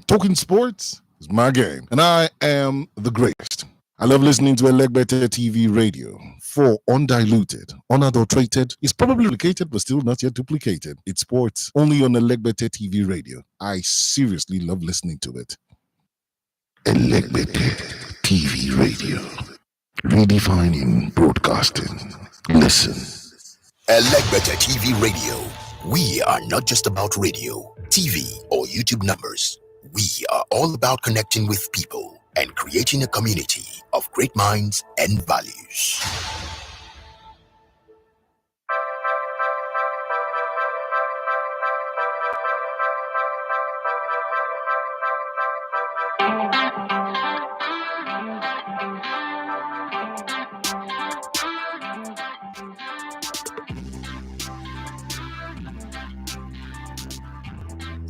Talking sports is my game, and I am the greatest. I love listening to Elegbete TV radio. For undiluted, unadulterated, it's probably duplicated, but still not yet duplicated. It's sports only on Elegbete TV radio. I seriously love listening to it. Elegbete TV radio, redefining broadcasting. Listen. Elegbete TV radio. We are not just about radio, TV, or YouTube numbers. We are all about connecting with people and creating a community of great minds and values.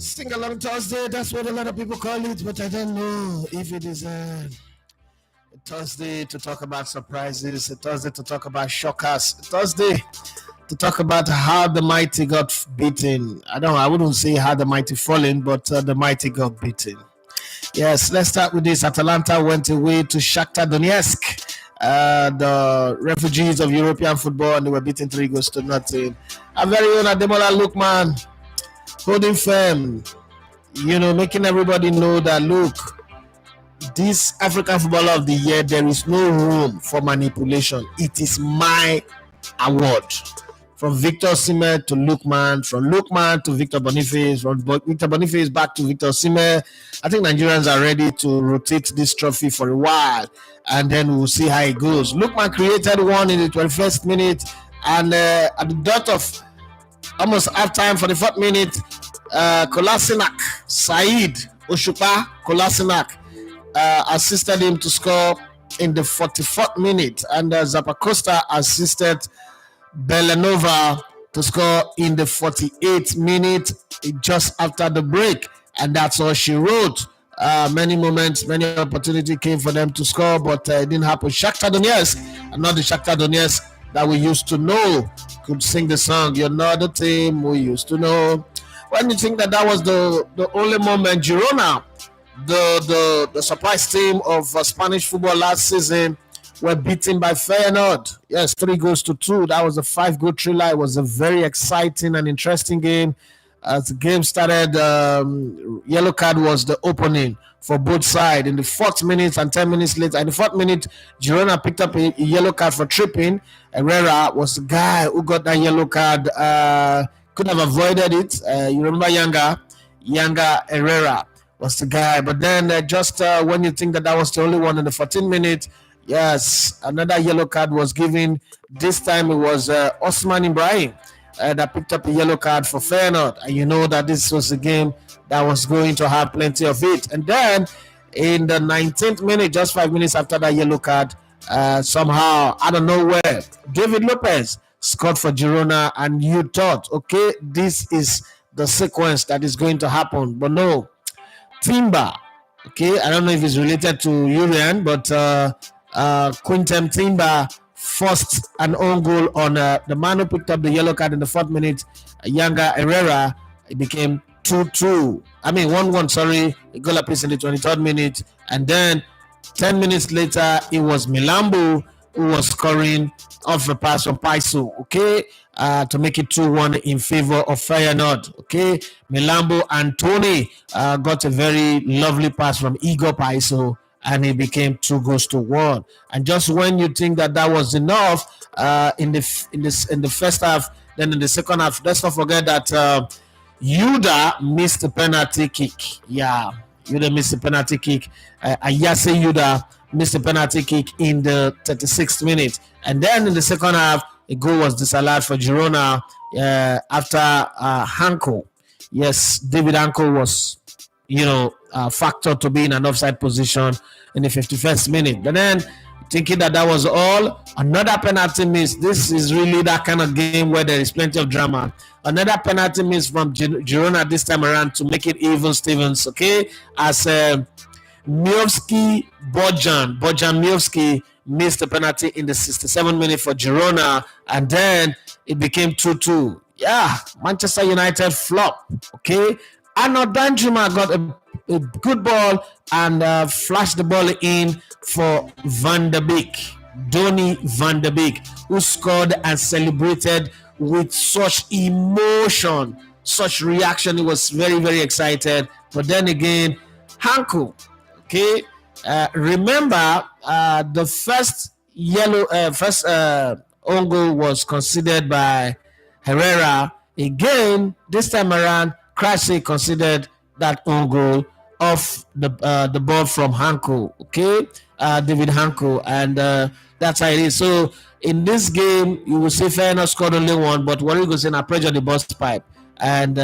Sing along Thursday, that's what a lot of people call it, but I don't know if it is a Thursday to talk about surprises, a Thursday to talk about shockers, a Thursday to talk about how the mighty got beaten. I wouldn't say how the mighty fallen, but the mighty got beaten. Yes, let's start with this. Atalanta went away to Shakhtar Donetsk, the refugees of European football, and they were beaten 3-0. Our very own Ademola Lookman holding firm, making everybody know that, look, this African Footballer of the Year, there is no room for manipulation. It is my award. From Victor Osimhen to Lookman, from Lookman to Victor Boniface, from Victor Boniface back to Victor Osimhen. I think Nigerians are ready to rotate this trophy for a while, and then we'll see how it goes. Lookman created one in the 21st minute, and at the dot of almost half time for the 4th minute, Kolasinac, Said Oshupa Kolasinac assisted him to score in the 44th minute, and Zappacosta assisted Belanova to score in the 48th minute just after the break, and that's all she wrote. Many moments, many opportunities came for them to score, but it didn't happen. Shakhtar Donetsk, and not the Shakhtar Donetsk that we used to know, could sing the song, "You're not the team we used to know." When you think that was the only moment, Girona, the surprise team of Spanish football last season, were beaten by Feyenoord. Yes, 3-2. That was a 5-goal thriller. It was a very exciting and interesting game. As the game started, yellow card was the opening for both sides. In the 4th minute and 10 minutes later, in the 4th minute, Girona picked up a yellow card for tripping. Herrera was the guy who got that yellow card. Could have avoided it. You remember Yanga Herrera was the guy. But then just when you think that was the only one in the 14th minute, yes, another yellow card was given. This time it was Osman Ibrahim that picked up a yellow card for Feyenoord. And you know that this was a game that was going to have plenty of it. And then in the 19th minute, just 5 minutes after that yellow card, somehow, out of nowhere, David Lopez scored for Girona, and you thought, okay, this is the sequence that is going to happen. But no, Timber, okay, I don't know if it's related to Urian, but Quinten Timber forced an own goal on the man who picked up the yellow card in the 4th minute, Yanga Herrera. It became 2-2. 1-1, sorry. A goal appears in the 23rd minute. And then 10 minutes later, it was Milambo who was scoring off a pass from Paiso, okay, to make it 2-1 in favor of Feyenoord, okay. Milambo and Tony got a very lovely pass from Igor Paiso, and it became 2-1. And just when you think that was enough in the first half, then in the second half, let's not forget that Yuda missed the penalty kick. Yeah, Yuda missed the penalty kick. Ayase Yuda missed the penalty kick in the 36th minute. And then in the second half, a goal was disallowed for Girona after Hanko. Yes, David Hanko was, factored to be in an offside position in the 51st minute. But then, thinking that was all, another penalty miss. This is really that kind of game where there is plenty of drama. Another penalty miss from Girona this time around to make it even Stevens, okay? As Bojan Miovski missed the penalty in the 67th minute for Girona, and then it became 2-2. Yeah, Manchester United flop, okay? Arnold Danjuma got a good ball and flashed the ball in for Van der Beek, Donny Van der Beek, who scored and celebrated with such emotion, such reaction. He was very, very excited. But then again, Hanko, okay, remember the first own goal was considered by Herrera. Again, this time around, Krasi considered that own goal of the ball from Hanko, okay, David Hanko, and that's how it is. So in this game, you will see Feyenoord scored only one, but what are you going to say? I pressure the burst pipe, and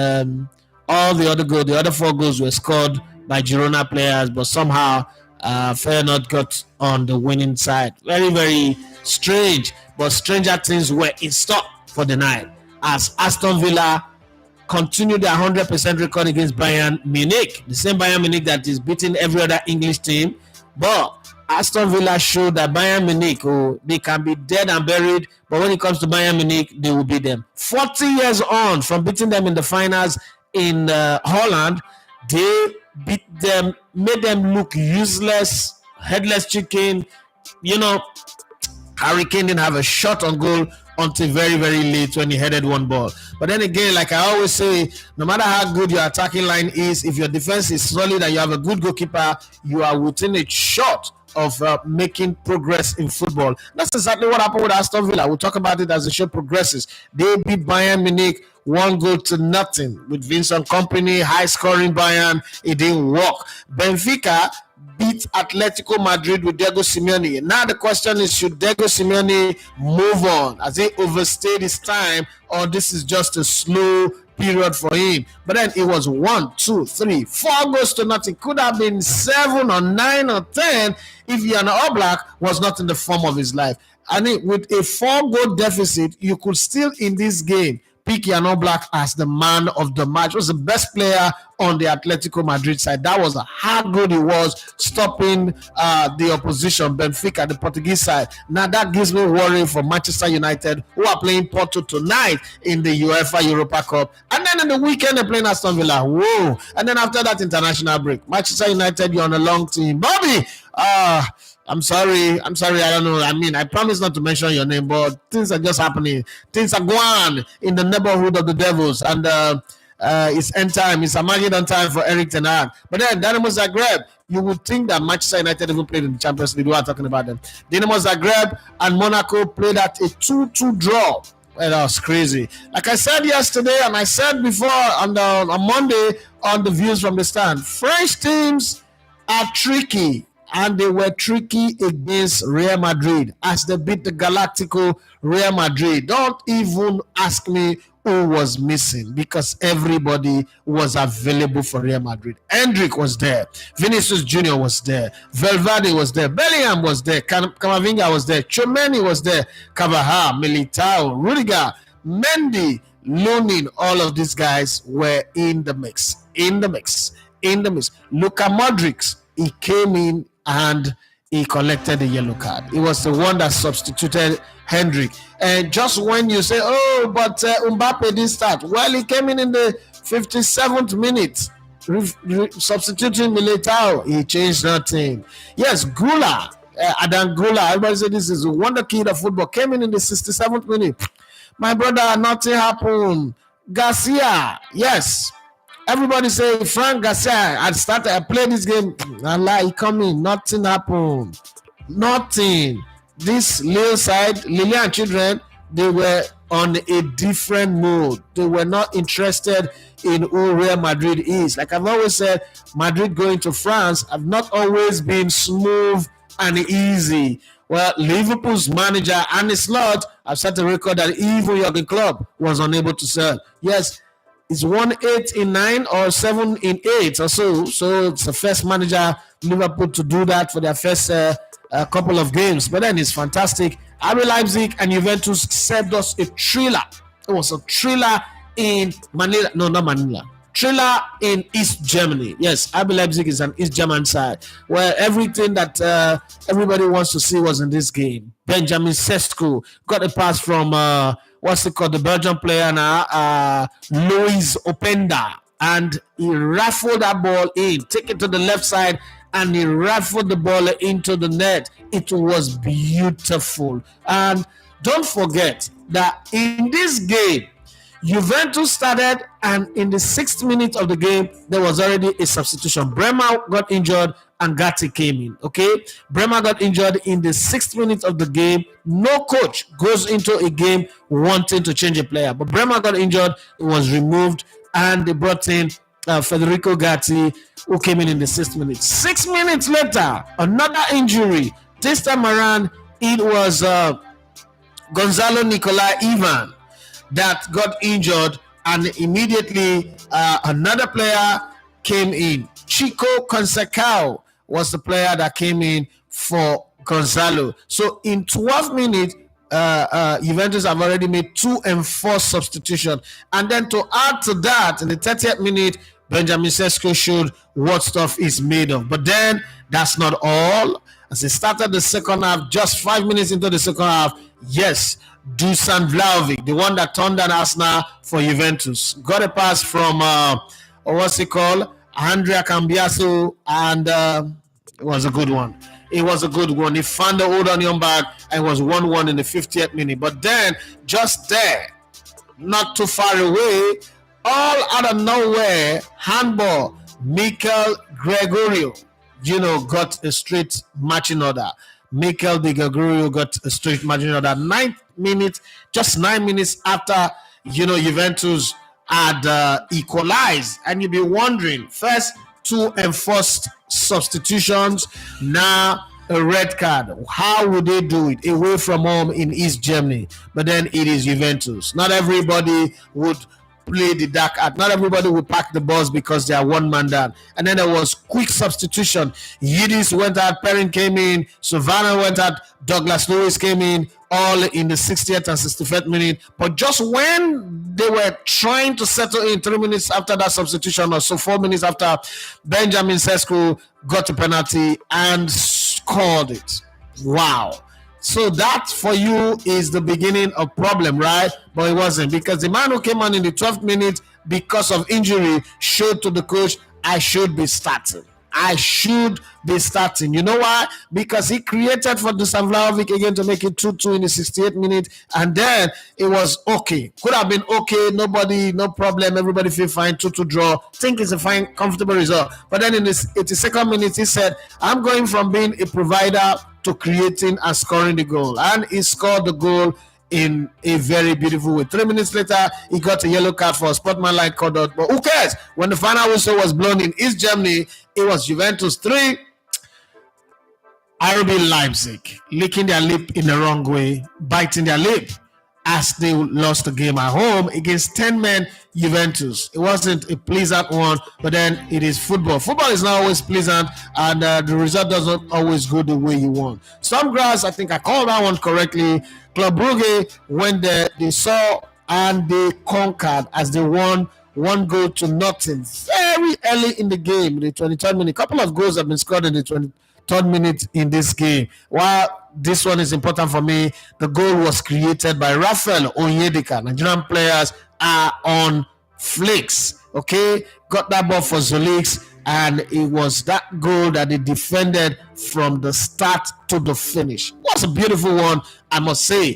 all the other 4 goals were scored by Girona players, but somehow Feyenoord got on the winning side. Very, very strange, but stranger things were in store for the night as Aston Villa continued their 100% record against Bayern Munich, the same Bayern Munich that is beating every other English team. But Aston Villa showed that Bayern Munich, they can be dead and buried, but when it comes to Bayern Munich, they will beat them. 40 years on from beating them in the finals in Holland, they beat them, made them look useless, headless chicken. You know, Harry Kane didn't have a shot on goal until very, very late when he headed one ball. But then again, like I always say, no matter how good your attacking line is, if your defense is solid and you have a good goalkeeper, you are within a shot of making progress in football. That's exactly what happened with Aston Villa. We'll talk about it as the show progresses. They beat Bayern Munich 1-0 with Vincent Kompany, high-scoring Bayern. It didn't work. Benfica beat Atletico Madrid with Diego Simeone. Now the question is, should Diego Simeone move on? Has he overstayed his time, or this is just a slow period for him? But then it was 1, 2, 3, 4 goals-0. Could have been 7 or 9 or 10 if Jan Oblak was not in the form of his life. And with a 4-goal deficit, you could still in this game pick Jan Oblak as the man of the match. He was the best player on the Atletico Madrid side. That was how good he was stopping the opposition, Benfica, the Portuguese side. Now that gives me worry for Manchester United, who are playing Porto tonight in the UEFA Europa Cup. And then in the weekend, they're playing Aston Villa. Whoa. And then after that international break, Manchester United, you're on a long team. Bobby, I'm sorry. I don't know. I mean, I promise not to mention your name, but things are just happening. Things are going in the neighborhood of the Devils, and it's end time. It's Armageddon time for Eric Ten Hag. But then Dynamo Zagreb, you would think that Manchester United even played in the Champions League. We are talking about them. Dynamo Zagreb and Monaco played at a 2-2 draw. Well, that was crazy. Like I said yesterday, and I said before on Monday on the Views from the Stand, French teams are tricky. And they were tricky against Real Madrid as they beat the Galactico Real Madrid. Don't even ask me who was missing, because everybody was available for Real Madrid. Hendrick was there. Vinicius Jr. was there. Valverde was there. Bellingham was there. Camavinga was there. Chouameni was there. Carvajal, Militao, Rudiger, Mendy, Lunin, all of these guys were in the mix. Luka Modric, he came in and he collected the yellow card. He was the one that substituted Hendrick. And just when you say, but Mbappe didn't start. Well, he came in the 57th minute, substituting Militao. He changed nothing. Yes, Gula, Adam Gula, everybody said this is a wonder kid of football, came in the 67th minute. My brother, nothing happened. Garcia, yes. Everybody say Frank Garcia I played this game. Allah, he come in. Nothing happened. Nothing. This Lille side, Lille and children, they were on a different mood. They were not interested in who Real Madrid is. Like I've always said, Madrid going to France have not always been smooth and easy. Well, Liverpool's manager Arne Slot have set a record that even Jurgen Klopp was unable to sell. Yes. It's 1-8 in 9 or 7 in 8 or so. So it's the first manager Liverpool to do that for their first couple of games. But then it's fantastic. RB Leipzig and Juventus served us a thriller. It was a thriller in Manila. No, not Manila. Thriller in East Germany. Yes, RB Leipzig is an East German side where everything that everybody wants to see was in this game. Benjamin Sesko got a pass from the Belgian player now, Lois Openda. and he rifled that ball in, take it to the left side, and he rifled the ball into the net. It was beautiful. And don't forget that in this game, Juventus started, and in the 6th minute of the game, there was already a substitution. Bremer got injured and Gatti came in. Okay, Bremer got injured in the 6th minute of the game. No coach goes into a game wanting to change a player, but Bremer got injured, it was removed, and they brought in Federico Gatti, who came in the 6th minute. 6 minutes later, another injury. This time around, it was Gonzalo Nicolai Ivan that got injured, and immediately another player came in. Chico Consecao was the player that came in for Gonzalo. So in 12 minutes, Juventus have already made 2 enforced substitutions. And then to add to that, in the 30th minute, Benjamin Sesko showed what stuff is made of. But then that's not all. As they started the second half, just 5 minutes into the second half, yes, Dusan Vlahovic, the one that turned down Arsenal for Juventus, got a pass from what's it called, Andrea Cambiaso, and it was a good one. It was a good one. He found the old onion bag, and it was 1-1 in the 50th minute. But then, just there, not too far away, all out of nowhere, handball, Mikel Gregorio, got a straight matching order. Mikel De Gregorio got a straight matching order. 9 minutes, just 9 minutes after, Juventus had equalized. And you'll be wondering, first 2 enforced substitutions, now a red card. How would they do it away from home in East Germany? But then it is Juventus. Not everybody would play the dark art. Not everybody would pack the balls because they are one man down. And then there was quick substitution. Yildiz went out, Perrin came in, Savannah went out, Douglas Lewis came in, all in the 60th and 65th minute. But just when they were trying to settle in 3 minutes after that substitution, or so 4 minutes after, Benjamin Sesko got a penalty and scored it. Wow. So that for you is the beginning of problem, right? But it wasn't, because the man who came on in the 12th minute because of injury showed to the coach, I should be starting. I should be starting. You know why? Because he created for Dusan Vlahovic again to make it 2-2 in the 68th minute, and then it was okay. Could have been okay. Nobody, no problem. Everybody feel fine. 2-2 draw. Think it's a fine, comfortable result. But then in the 82nd minute, he said, I'm going from being a provider to creating and scoring the goal. And he scored the goal in a very beautiful way. 3 minutes later, he got a yellow card for a sportsmanlike conduct. But who cares? When the final whistle was blown in East Germany, it was Juventus 3, RB Leipzig licking their lip in the wrong way, biting their lip as they lost the game at home against 10-man Juventus. It wasn't a pleasant one, but then it is football. Football is not always pleasant, and the result doesn't always go the way you want. Sturmgrass, I think I called that one correctly. Club Brugge went there, they saw and they conquered as they won 1-0 very early in the game, the 23rd minute. A couple of goals have been scored in the 23rd minute in this game. While this one is important for me, the goal was created by Rafael Onyedika. Nigerian players are on flicks, okay? Got that ball for Zolix, and it was that goal that they defended from the start to the finish. What's a beautiful one, I must say,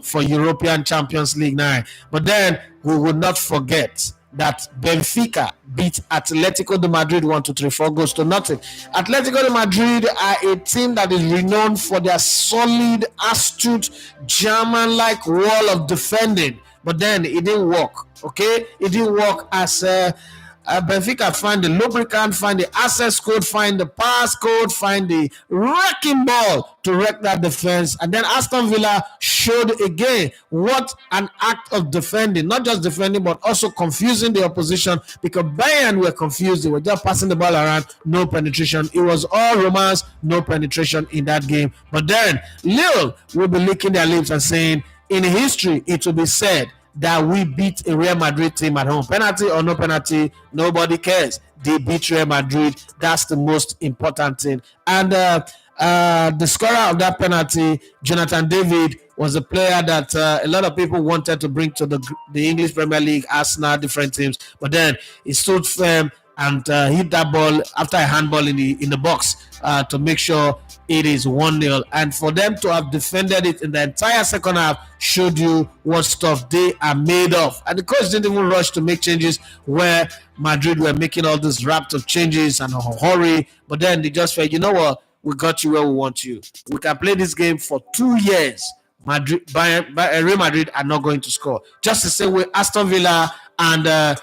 for European Champions League 9. But then we will not forget that Benfica beat Atletico de Madrid 1-4 goals to nothing. Atletico de Madrid are a team that is renowned for their solid, astute, German-like wall of defending. But then it didn't work, okay? It didn't work as Benfica find the lubricant, find the access code, find the pass code, find the wrecking ball to wreck that defense. And then Aston Villa showed again what an act of defending, not just defending, but also confusing the opposition, because Bayern were confused. They were just passing the ball around, no penetration. It was all romance, no penetration in that game. But then Lille will be licking their lips and saying, in history, it will be said that we beat a Real Madrid team at home. Penalty or no penalty, nobody cares. They beat Real Madrid. That's the most important thing. And the scorer of that penalty, Jonathan David, was a player that a lot of people wanted to bring to the English Premier League, Arsenal, different teams, but then he stood firm and hit that ball after a handball in the box to make sure it is 1-0. And for them to have defended it in the entire second half showed you what stuff they are made of. And the coach didn't even rush to make changes where Madrid were making all this raft of changes and a hurry. But then they just felt, you know what, we got you where we want you. We can play this game for 2 years. Real Madrid are not going to score. Just the same way Aston Villa and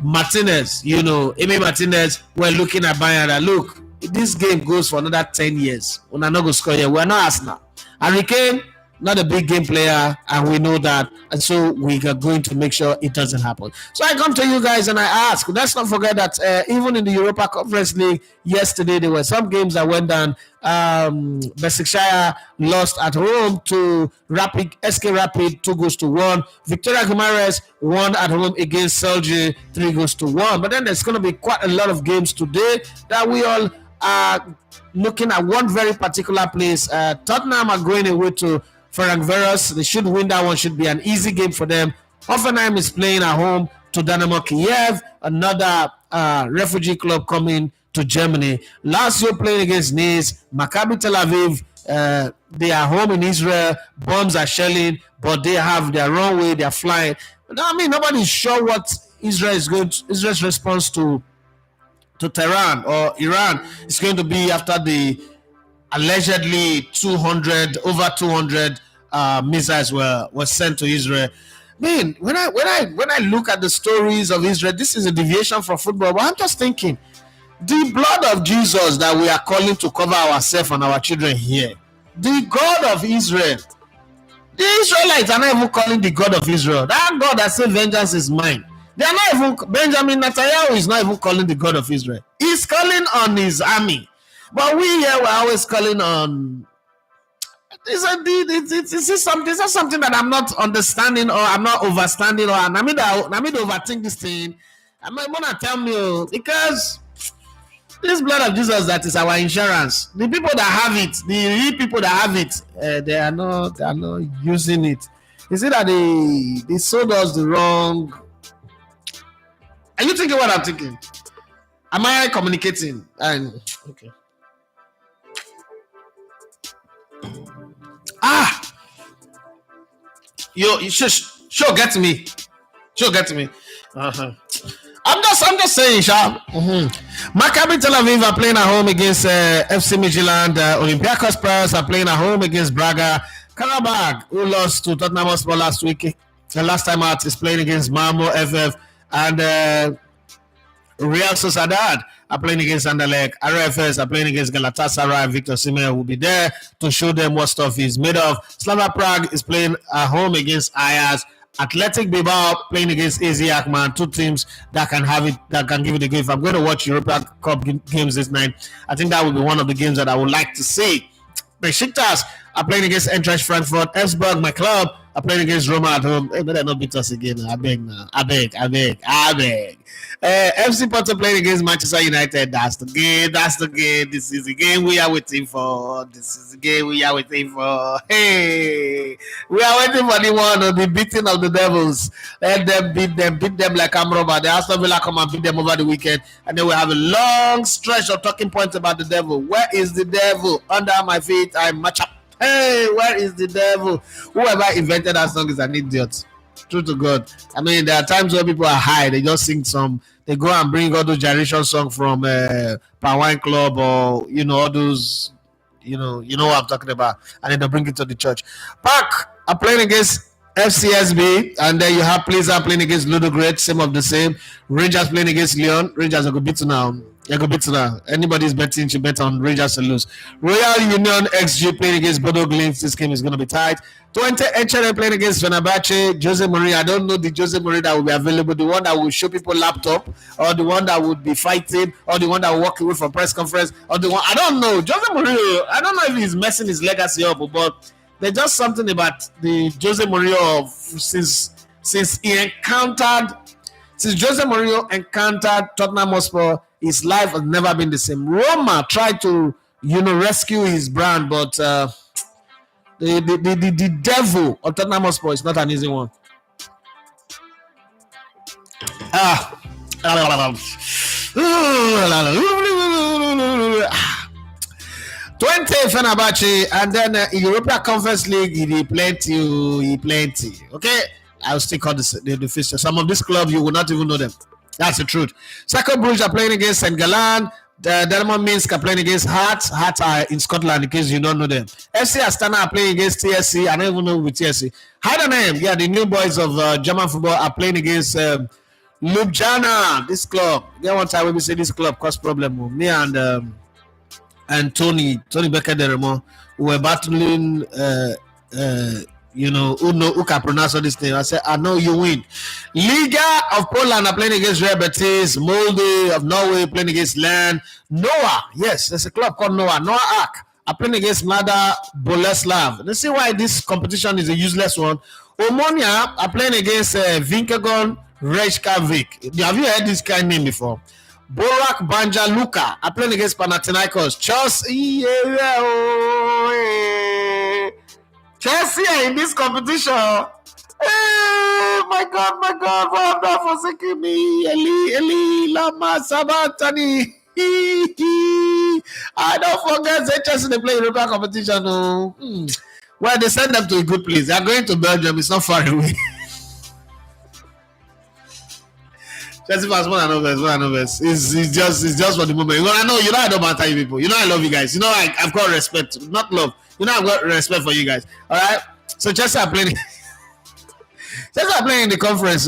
Martinez, Emi Martinez, were looking at Bayern and look, this game goes for another 10 years. We're not going to score here. We're not Arsenal. Harry Kane, not a big game player, and we know that. And so we are going to make sure it doesn't happen. So I come to you guys and I ask, let's not forget that even in the Europa Conference League yesterday, there were some games that went down. Besiktas lost at home to SK Rapid 2-1. Victoria Guimaraes won at home against Celje 3-1. But then there's going to be quite a lot of games today that we all are looking at one very particular place. Tottenham are going away to Ferencváros. They should win that one. Should be an easy game for them. Hoffenheim is playing at home to Dynamo Kiev, another refugee club coming to Germany. Lazio playing against Nice. Maccabi Tel Aviv, they are home in Israel. Bombs are shelling, but they have their own way. They are flying. I mean, nobody's sure what Israel's response to Tehran or Iran is going to be after the allegedly 200 missiles were sent to Israel. Man, when I look at the stories of Israel, this is a deviation from football, but I'm just thinking, the blood of Jesus that we are calling to cover ourselves and our children here, the God of Israel, the Israelites are not even calling the God of Israel. That God that said vengeance is mine. They are not even, Benjamin Netanyahu is not even calling the God of Israel. He's calling on his army. But we here were always calling on. This is something that I'm not understanding or I'm not overstanding or I mean to overthink this thing. I'm gonna tell me because this blood of Jesus that is our insurance. The people that have it, the real people that have it, they are not using it. Is it that they sold us the wrong? Are you thinking what I'm thinking? Am I communicating? And okay. You sure get to me. I'm just saying, Sha. Maccabi Tel Aviv are playing at home against FC Midtjylland. Olympiacos Paris are playing at home against Braga. Karabakh, who lost to Tottenham Hotspur last week, the last time out, is playing against Malmo FF, and Real Sociedad are playing against Anderlecht. RFS are playing against Galatasaray. Victor Osimhen will be there to show them what stuff is made of. Slava Prague is playing at home against Ajax. Athletic Bilbao playing against AZ Alkmaar. Two teams that can have it, that can give it a go. If I'm going to watch European Cup games this night, I think that will be one of the games that I would like to see. Besiktas are playing against Eintracht Frankfurt. Esbjerg, my club, are playing against Roma at home. Hey, better not beat us again. I beg. FC Porto playing against Manchester United. That's the game. This is the game we are waiting for. Hey, we are waiting for the beating of the Devils. Let them beat them like Amroba. The Aston Villa come and beat them over the weekend, and then we have a long stretch of talking points about the devil. Where is the devil? Under my feet, I match up. Hey, where is the devil? Whoever invented that song is an idiot. True to God. I mean, there are times where people are high. They just sing some. They go and bring all those generation songs from Wine Club or all those. You know what I'm talking about, and then they bring it to the church. Park are playing against FCSB, and then you have Plaza playing against Ludogorets, same of the same. Rangers playing against Lyon. Rangers are going to beat now. Anybody's betting should bet on Rangers to lose. Royal Union XG playing against Bodo Glimt. This game is going to be tight. 20 HLM playing against Fenerbahce. Jose Mourinho. I don't know the Jose Mourinho that will be available. The one that will show people laptop, or the one that would be fighting, or the one that will walk away from press conference, or the one I don't know. Jose Mourinho. I don't know if he's messing his legacy up, but there's just something about the Jose Mourinho since Jose Mourinho encountered Tottenham Hotspur. His life has never been the same. Roma tried to, rescue his brand, but The devil of Tottenham Hotspur is not an easy one. 20 Fenerbahce, and then European Conference League, he plenty. Okay, I'll stick on the fixture. Some of these clubs you will not even know them. That's the truth. Cercle Bruges are playing against St. Gallen. The Dynamo Minsk are playing against Hearts. Hearts are in Scotland, in case you don't know them. FC Aston are playing against TSC. I don't even know with TSC. Heidenheim, yeah, the new boys of German football are playing against Ljubljana. This club. There one time when we say this club caused problem. Me and Tony Becker Deremo, who were battling, who can pronounce all this name. I said, I know you win. Liga of Poland are playing against Real Betis. Molde of Norway playing against Land. Noah, yes, there's a club called Noah Ark are playing against Mlada Boleslav. Let's see why this competition is a useless one. Omonia are playing against Vinkegon Reykjavik. Have you heard this kind of name before? Borak Banja Luka are playing against Panathinaikos. Chelsea are in this competition. Hey, my God, why have you forsaken me? Eli, Lama, Sabatani. I don't forget that Chelsea they play European competition. Well, they send them to a good place. They are going to Belgium. It's not far away. Chelsea fans, one and overs. It's just for the moment. I know I don't matter you people. I love you guys. I've got respect, not love. I've got respect for you guys. All right. So Chelsea are playing. Chelsea are playing in the conference.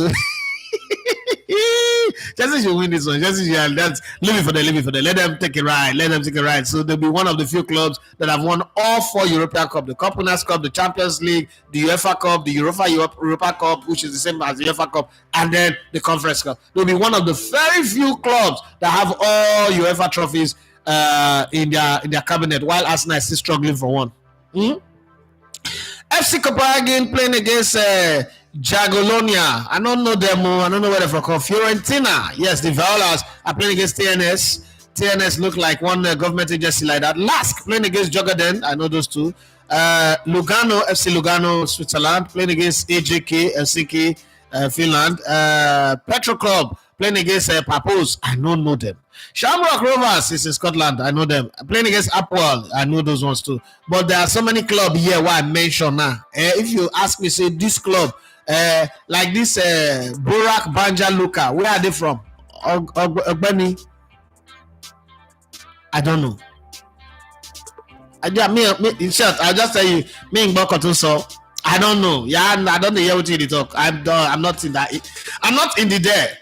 Chelsea should win this one. Chelsea should leave it for them. Let them take a ride. So they'll be one of the few clubs that have won all 4 European Cup: the Cup Winners' Cup, the Champions League, the UEFA Cup, the Europa Cup, which is the same as the UEFA Cup, and then the Conference Cup. They'll be one of the very few clubs that have all UEFA trophies in their cabinet, while Arsenal is still struggling for one. FC Copenhagen playing against Jagiellonia. I don't know them. I don't know where they're from. Fiorentina. Yes, the Violas are playing against TNS. TNS look like one government agency like that. Lask playing against Jogaden. I know those two. Lugano, FC Lugano, Switzerland playing against AJK, Helsinki, Finland. Petro Club playing against Papos. I don't know them. Shamrock Rovers is in Scotland. I know them. Playing against Apwell. I know those ones too. But there are so many clubs here where I mention now. If you ask me, say this club, like this Borak Banja Luka, where are they from? Ogbeni? I don't know. In short, I'll just tell you, me in Bokoto, so I don't know. Yeah, I don't hear what you talk. I'm not in that. I'm not in the there.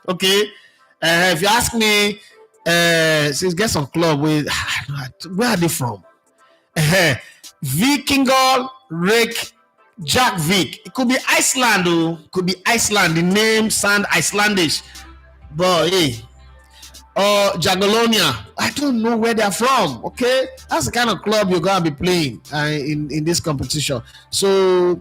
Okay. If you ask me, since get some club where are they from? Vikingur Reykjavik. It could be Iceland, though. Could be Iceland. The name sound Icelandish, but hey, or Jagiellonia. I don't know where they're from. Okay, that's the kind of club you're gonna be playing in this competition. So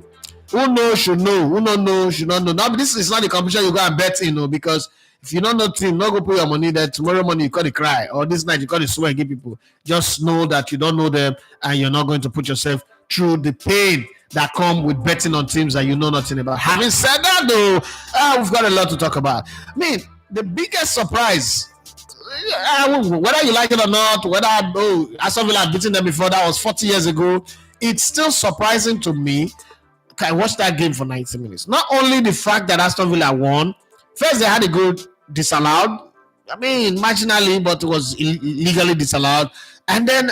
who knows should know. Who don't know should not know. Now, but this is not the competition you go and bet in, because if you don't know team, not go put your money there. Tomorrow morning you gotta cry, or this night you gotta swear and give people. Just know that you don't know them, and you're not going to put yourself through the pain that come with betting on teams that you know nothing about. Having said that, though, we've got a lot to talk about. I mean, the biggest surprise, whether you like it or not, whether Aston Villa had beaten them before, that was 40 years ago, it's still surprising to me. I watched that game for 90 minutes. Not only the fact that Aston Villa won, first they had a goal disallowed. I mean, marginally, but it was illegally disallowed. And then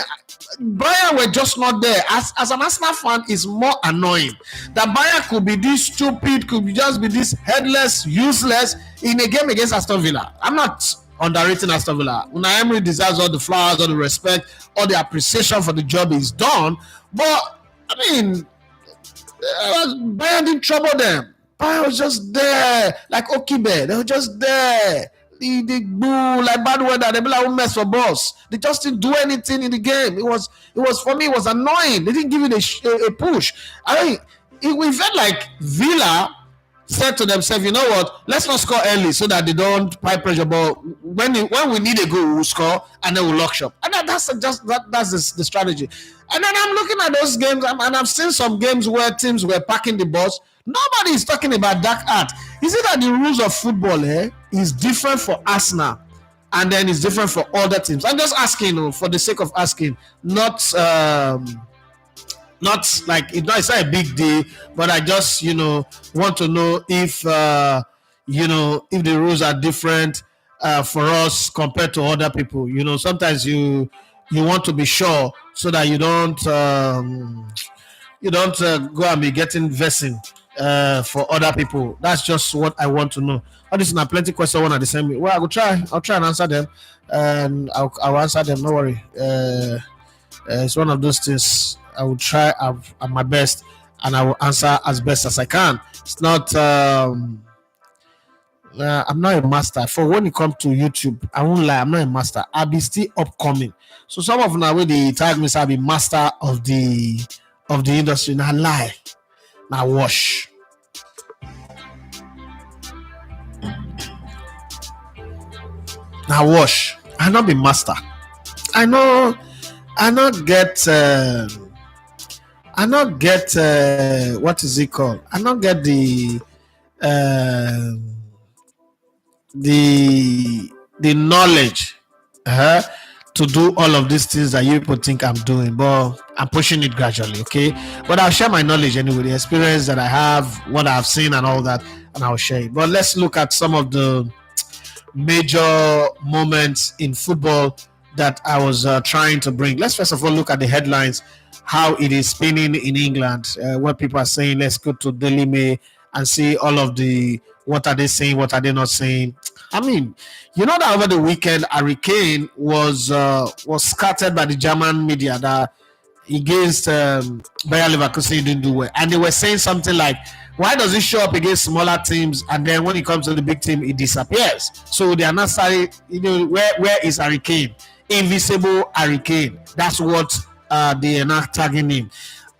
Bayern were just not there. As an Arsenal fan, it's more annoying that Bayern could be this stupid, could just be this headless, useless in a game against Aston Villa. I'm not underrating Aston Villa. Unai Emery deserves all the flowers, all the respect, all the appreciation for the job he's done. But I mean, Bayern didn't trouble them. Bayern was just there, like Okibe. They were just there. They boo like bad weather. They be like, mess for boss. They just didn't do anything in the game. It was for me. It was annoying. They didn't give it a push. I mean, we felt like Villa said to themselves, you know what, let's not score early so that they don't pipe pressure, but when we need a goal, we'll score and then we'll lock shop. And that's the strategy. And then I'm looking at those games, and I've seen some games where teams were packing the bus. Nobody is talking about dark art. Is it that the rules of football is different for Arsenal and then it's different for other teams? I'm just asking, for the sake of asking, not like it's not a big deal, but I just want to know if if the rules are different for us compared to other people. Sometimes you want to be sure so that you don't go and be getting vexing for other people. That's just what I want to know. All this is plenty questions one at the same way. Well, I'll try and answer them, and I'll answer them. No worry. It's one of those things. I will try at my best, and I will answer as best as I can. It's not. I'm not a master. For when it comes to YouTube, I won't lie. I'm not a master. I'll be still upcoming. So some of now when they tag me, I'll be master of the industry. Now lie. Now wash. Now wash. I not be master. I not get. I not get what is it called? I not get the knowledge to do all of these things that you people think I'm doing, but I'm pushing it gradually, okay? But I'll share my knowledge anyway, the experience that I have, what I've seen and all that, and I'll share it. But let's look at some of the major moments in football that I was trying to bring. Let's first of all look at the headlines, how it is spinning in England, what people are saying. Let's go to Daily Mail and see all of the, what are they saying, what are they not saying. I mean, that over the weekend, Harry Kane was scattered by the German media that against Bayern Leverkusen didn't do well. And they were saying something like, why does he show up against smaller teams and then when it comes to the big team, it disappears? So they are not saying, where is Harry Kane? Invisible Harry Kane. That's what they are not tagging him.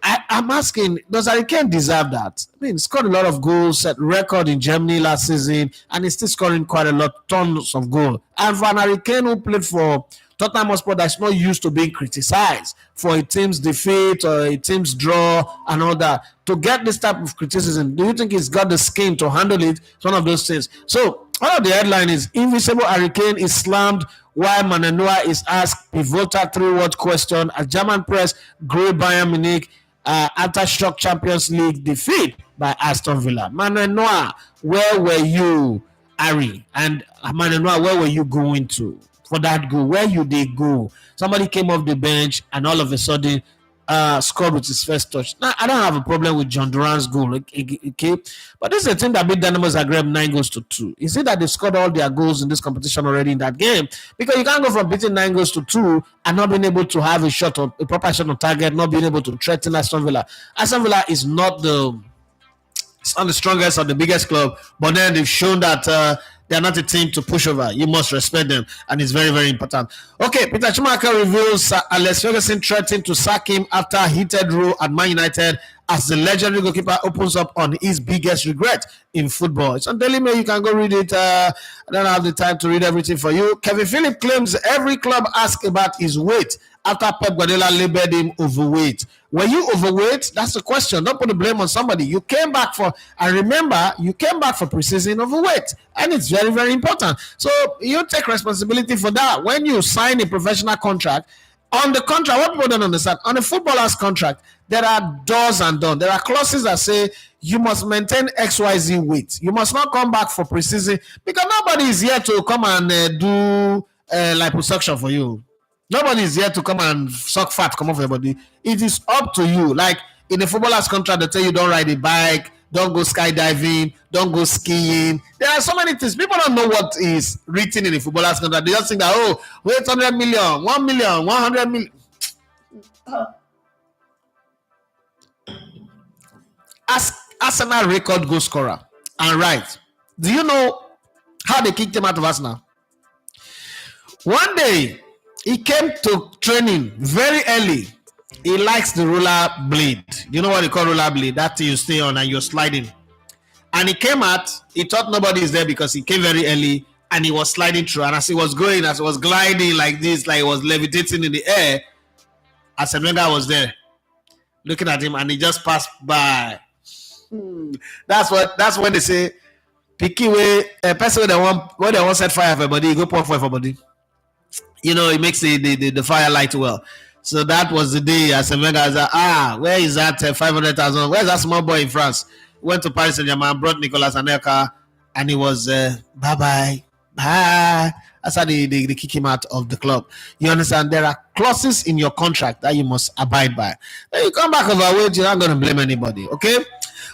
I'm asking, does Harry Kane deserve that? I mean, he scored a lot of goals, set record in Germany last season, and he's still scoring quite a lot, tons of goals. And for an Harry Kane who played for Tottenham Hotspur, that's not used to being criticized for a team's defeat or a team's draw and all that, to get this type of criticism, do you think he's got the skin to handle it? It's one of those things. So, one of the headline is, Invisible Harry Kane is slammed while Manenoa is asked pivotal 3-word question as German press grilled Bayern Munich after shock Champions League defeat by Aston Villa. Manenoa, where were you, Harry? And Manenoa, where were you going to for that goal? Where you they go? Somebody came off the bench and all of a sudden scored with his first touch. Now, I don't have a problem with John Duran's goal, okay? But this is a team that beat Dynamo Zagreb 9-2. Is it that they've scored all their goals in this competition already in that game? Because you can't go from beating 9-2 and not being able to have a proper shot on target, not being able to threaten Aston Villa. Aston Villa is not the strongest or the biggest club, but then they've shown that they're not a team to push over. You must respect them, and it's very, very important. Okay, Peter Schumacher reveals Alex Ferguson threatened to sack him after a heated row at Man United as the legendary goalkeeper opens up on his biggest regret in football. It's on Daily Mail. You can go read it. I don't have the time to read everything for you. Kevin Phillips claims every club asks about his weight after Pep Guardiola labeled him overweight. Were you overweight? That's the question. Don't put the blame on somebody. You came back for preseason overweight. And it's very, very important. So you take responsibility for that. When you sign a professional contract, on the contract, what people don't understand, on a footballer's contract, there are do's and don'ts. There are clauses that say you must maintain XYZ weight. You must not come back for preseason because nobody is here to come and do liposuction for you. Nobody is here to come and suck fat, come off your body. It is up to you. Like in a footballer's contract, they tell you don't ride a bike, don't go skydiving, don't go skiing. There are so many things. People don't know what is written in a footballer's contract. They just think that, wait, 100 million, 1 million, 100 million. Arsenal record goal scorer. And right. Do you know how they kicked him out of Arsenal? One day, he came to training very early. He likes the roller blade. You know what they call roller blade? That thing you stay on and you're sliding. And he came out, he thought nobody is there because he came very early and he was sliding through. And as he was gliding like this, like he was levitating in the air, Arsene Wenger was there looking at him and he just passed by. That's when they say, picky way, a person when they want set fire for everybody, you go pour for everybody. It makes the fire light well. So that was the day Arsene Wenger said, where is that 500,000? Where's that small boy in France? Went to Paris Saint-Germain, brought Nicolas Anelka, and he was bye. That's how they kick him out of the club. You understand? There are clauses in your contract that you must abide by. When you come back overweight, you're not going to blame anybody, okay?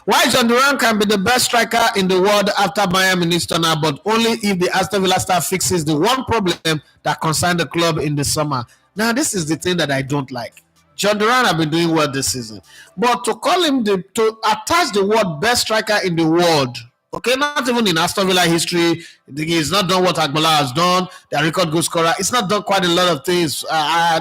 Why John Duran can be the best striker in the world after Bayern Munich turner, but only if the Aston Villa star fixes the one problem that concerned the club in the summer. Now, this is the thing that I don't like. John Duran have been doing well this season, but to call him to attach the word best striker in the world, okay, not even in Aston Villa history, he's not done what Agbala has done, their record goal scorer. It's not done quite a lot of things.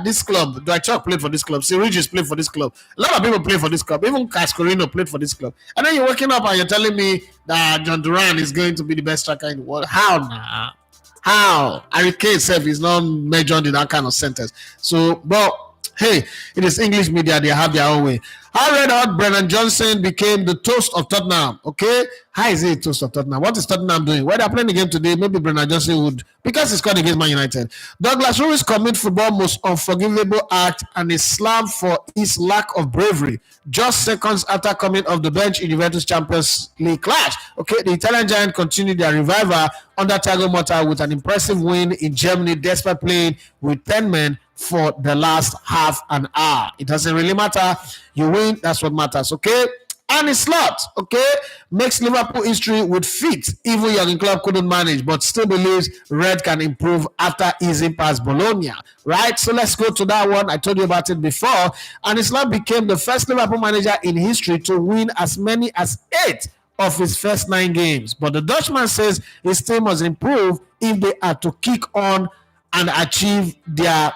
This club, Dwight played for this club, Sir Regis played for this club, a lot of people play for this club, even Cascarino played for this club. And then you're waking up and you're telling me that John Duran is going to be the best striker in the world. How now? How? Harry Kane himself is not mentioned in that kind of sentence. So, but hey, it is English media, they have their own way. How red hot Brennan Johnson became the toast of Tottenham, okay? How is he a toast of Tottenham? What is Tottenham doing? Well, they're playing the game today, maybe Brennan Johnson would, because he scored against Man United. Douglas Luiz commit football's most unforgivable act and is slammed for his lack of bravery, just seconds after coming off the bench in Juventus Champions League clash. Okay, the Italian giant continued their revival under Thiago Motta with an impressive win in Germany despite playing with 10 men for the last half an hour. It doesn't really matter. You win, that's what matters, okay? And it's Slot, okay, makes Liverpool history with feet. Even Jurgen Klopp couldn't manage, but still believes Red can improve after easing past Bologna, right? So let's go to that one. I told you about it before. And Slot became the first Liverpool manager in history to win as many as 8 of his first 9 games. But the Dutchman says his team must improve if they are to kick on and achieve their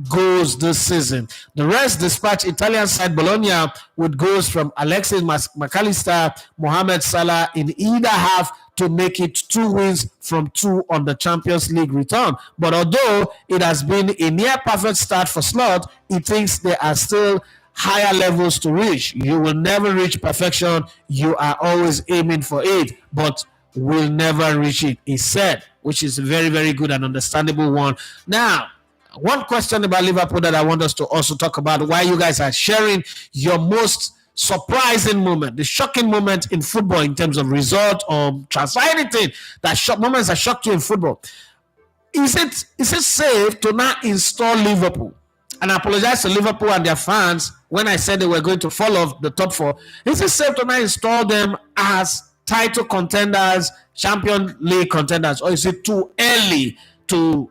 goals this season. The rest dispatched Italian side Bologna with goals from Alexis McAllister, Mohamed Salah in either half to make it 2 wins from 2 on the Champions League return. But although it has been a near perfect start for Slot, he thinks there are still higher levels to reach. You will never reach perfection. You are always aiming for it, but will never reach it, he said, which is a very, very good and understandable one. Now, one question about Liverpool that I want us to also talk about, why you guys are sharing your most surprising moment, the shocking moment in football in terms of result or transfer, anything moments that shocked you in football. Is it safe to now install Liverpool? And I apologize to Liverpool and their fans when I said they were going to fall off the top 4. Is it safe to now install them as title contenders, Champions League contenders, or is it too early to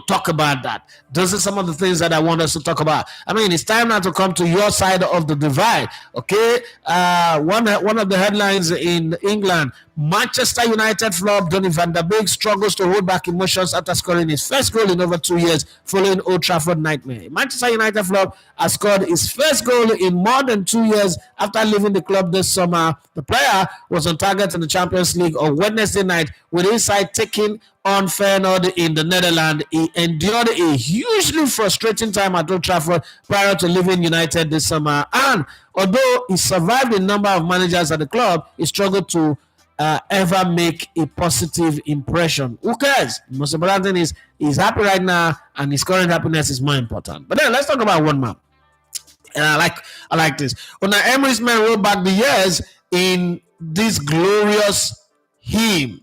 talk about that? Those are some of the things that I want us to talk about. I mean, it's time now to come to your side of the divide, okay? One of the headlines in England, Manchester United flop, Donny van der Beek struggles to hold back emotions after scoring his first goal in over 2 years following Old Trafford nightmare. Manchester United flop has scored his first goal in more than 2 years after leaving the club this summer. The player was on target in the Champions League on Wednesday night with his side taking on Feyenoord in the Netherlands. He endured a hugely frustrating time at Old Trafford prior to leaving United this summer. And although he survived a number of managers at the club, he struggled to ever make a positive impression. Who cares? The most important thing is he's happy right now, and his current happiness is more important. But then let's talk about one man. And I like this. Unai Emery's men roll back the years in this glorious hymn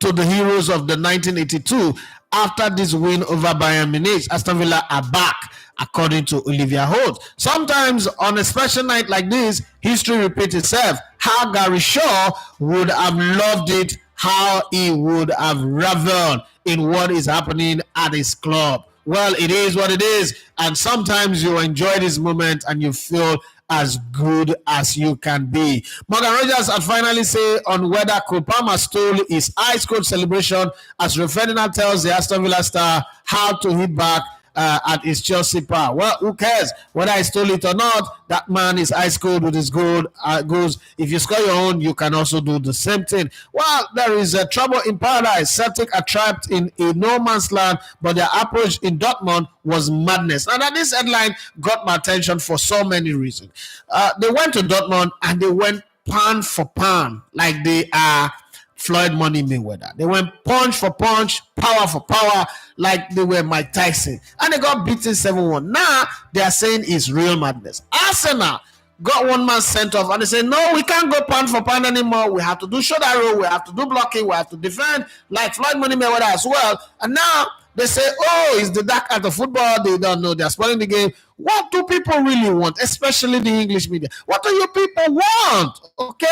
to the heroes of the 1982. After this win over Bayern Munich, Aston Villa are back, according to Olivia Holt. Sometimes on a special night like this, history repeats itself. How Gary Shaw would have loved it, how he would have reveled in what is happening at his club. Well, it is what it is, and sometimes you enjoy this moment and you feel as good as you can be. Morgan Rogers had finally said on whether Cole Palmer stole his ice cold celebration as Rio Ferdinand tells the Aston Villa star how to hit back at his Chelsea power. Well, who cares whether I stole it or not? That man is ice cold with his goals. If you score your own, you can also do the same thing. Well, there is a trouble in paradise. Celtic are trapped in a no man's land, but their approach in Dortmund was madness. And this headline got my attention for so many reasons. They went to Dortmund and they went pound for pound, like they are Floyd Money Mayweather. They went punch for punch, power for power, like they were Mike Tyson. And they got beaten 7-1. Now, they are saying it's real madness. Arsenal got one man sent off, and they say, no, we can't go pound for pound anymore. We have to do shoulder roll, we have to do blocking, we have to defend, like Floyd Money Mayweather as well. And now, they say, oh, it's the dark art of football. They don't know. They're spoiling the game. What do people really want, especially the English media? What do you people want? Okay?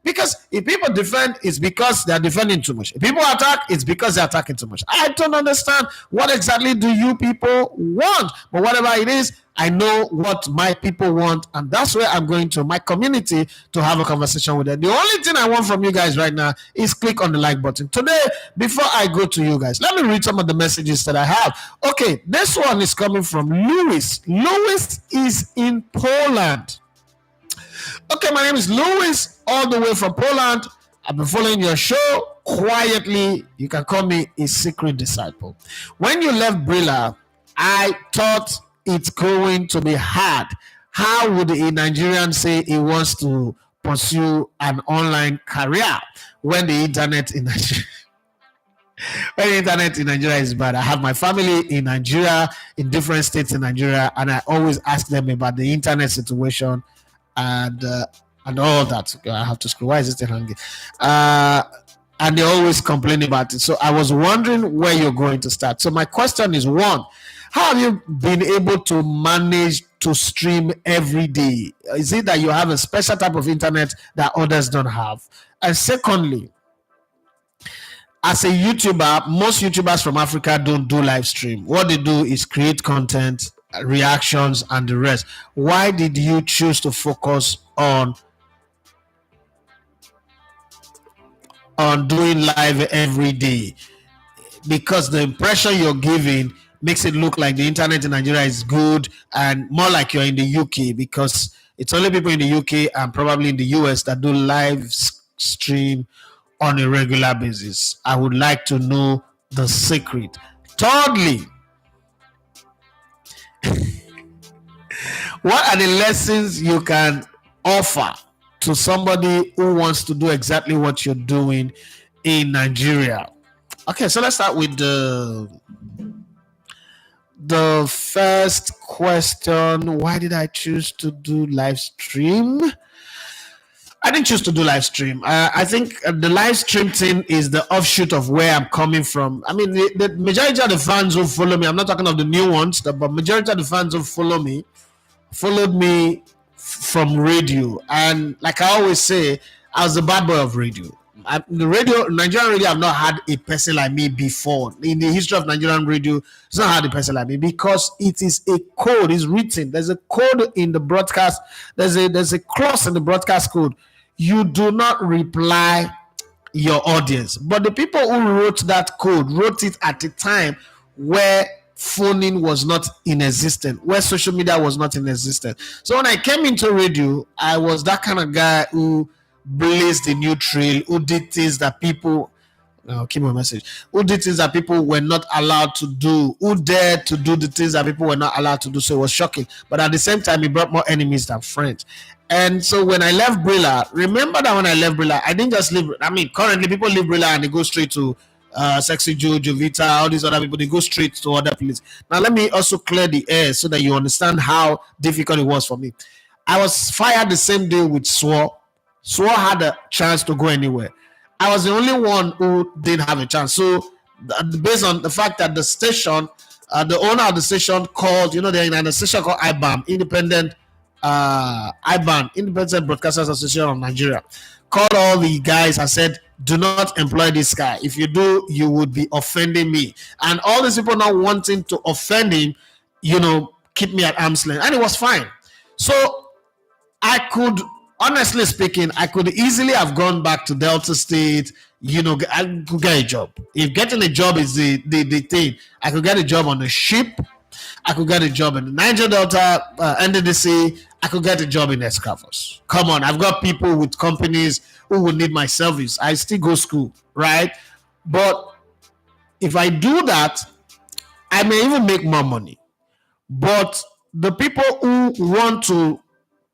Because if people defend, it's because they're defending too much. If people attack, it's because they're attacking too much. I don't understand what exactly do you people want. But whatever it is, I know what my people want, and that's where I'm going to my community to have a conversation with them. The only thing I want from you guys right now is click on the like button. Today, before I go to you guys, let me read some of the messages that I have. Okay, this one is coming from Louis. Louis is in Poland. Okay, my name is Louis, all the way from Poland. I've been following your show quietly. You can call me a secret disciple. When you left Brilla, I thought it's going to be hard. How would a Nigerian say he wants to pursue an online career when the internet in Nigeria is bad? I have my family in Nigeria, in different states in Nigeria, and I always ask them about the internet situation and all that. I have to scroll. Why is it still hanging? And they always complain about it. So I was wondering where you're going to start. So my question is, one, how have you been able to manage to stream every day? Is it that you have a special type of internet that others don't have? And secondly, as a YouTuber, most YouTubers from Africa don't do live stream. What they do is create content, reactions, and the rest. Why did you choose to focus on doing live every day? Because the impression you're giving makes it look like the internet in Nigeria is good and more like you're in the UK, because it's only people in the UK and probably in the US that do live stream on a regular basis. I would like to know the secret. Thirdly, what are the lessons you can offer to somebody who wants to do exactly what you're doing in Nigeria? Okay, so let's start with the first question. Why did I choose to do live stream? I didn't choose to do live stream. I think the live stream thing is the offshoot of where I'm coming from. I mean, the majority of the fans who follow me, I'm not talking of the new ones, but majority of the fans who followed me from radio. And like I always say, I was the bad boy of radio. Nigerian radio, I've not had a person like me before. In the history of Nigerian radio, it's not had a person like me because it is a code. It's written. There's a code in the broadcast. There's a clause in the broadcast code. You do not reply your audience. But the people who wrote that code wrote it at a time where phoning was not in existence, where social media was not in existence. So when I came into radio, I was that kind of guy who blazed a new trail, who did things that people who did things that people were not allowed to do, who dared to do the things that people were not allowed to do. So it was shocking, but at the same time it brought more enemies than friends. And so when I left Brilla, remember that when I left Brilla, I didn't just leave. I mean, currently people leave Brilla and they go straight to Sexy Joe, Jovita, all these other people, they go straight to other places. Now let me also clear the air so that you understand how difficult it was for me. I was fired the same day with Swore. Swore had a chance to go anywhere. I was the only one who didn't have a chance. So based on the fact that the station, the owner of the station called, they're in a station called IBAM, Independent Broadcasters Association of Nigeria, called all the guys and said, do not employ this guy. If you do, you would be offending me. And all these people not wanting to offend him, keep me at arm's length. And it was fine. So I could, honestly speaking, I could easily have gone back to Delta State. I could get a job. If getting a job is the thing, I could get a job on a ship I could get a job in the Niger Delta, NDDC. I could get a job in Escravos. Come on, I've got people with companies who will need my service. I still go school, right? But if I do that, I may even make more money. But the people who want to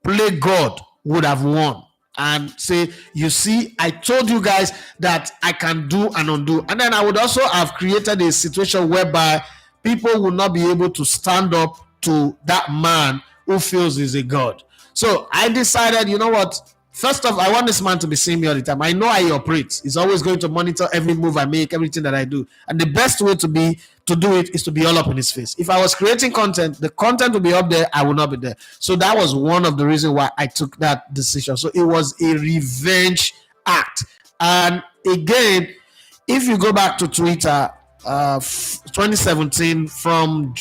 play God would have won and say, you see, I told you guys that I can do and undo. And then I would also have created a situation whereby people will not be able to stand up to that man who feels he's a God. So I decided, you know what? First off, I want this man to be seeing me all the time. I know how he operates. He's always going to monitor every move I make, everything that I do. And the best way to do it is to be all up in his face. If I was creating content, the content will be up there, I will not be there. So that was one of the reasons why I took that decision. So it was a revenge act. And again, if you go back to Twitter, 2017, from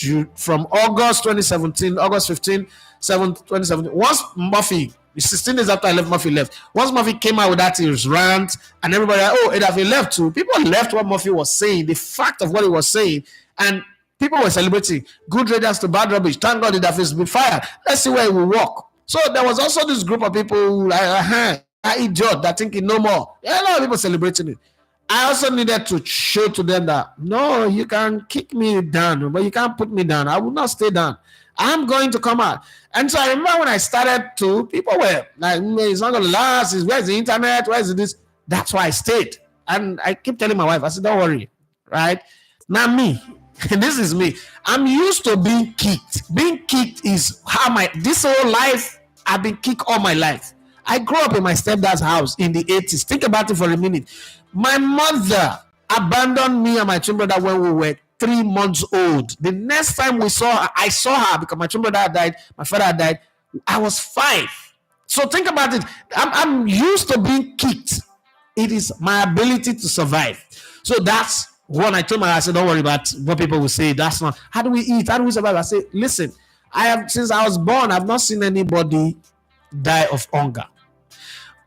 August 2017, August 15, 7th, 2017, once Murphy, 16 days after I left, Murphy left. Once Murphy came out with that his rant, and everybody like, oh, Edafe left too. People left what Murphy was saying, the fact of what he was saying, and people were celebrating. Good readers to bad rubbish. Thank God Edafe has been fired. Let's see where he will walk. So there was also this group of people who like, idiot, that thinking no more. Yeah, a lot of people celebrating it. I also needed to show to them that, no, you can kick me down, but you can't put me down. I will not stay down. I'm going to come out. And so I remember when I started to, people were like, it's not going to last. Where's the internet? Where's this? That's why I stayed. And I keep telling my wife, I said, don't worry, right? Now me, this is me. I'm used to being kicked. Being kicked is how this whole life, I've been kicked all my life. I grew up in my stepdad's house in the 80s. Think about it for a minute. My mother abandoned me and my twin brother when we were 3 months old. The next time I saw her because my twin brother died, my father died, I was 5. So think about it. I'm used to being kicked. It is my ability to survive. So that's when I told I said, don't worry about what people will say. That's not, how do we eat? How do we survive? I say, listen, since I was born, I've not seen anybody die of hunger.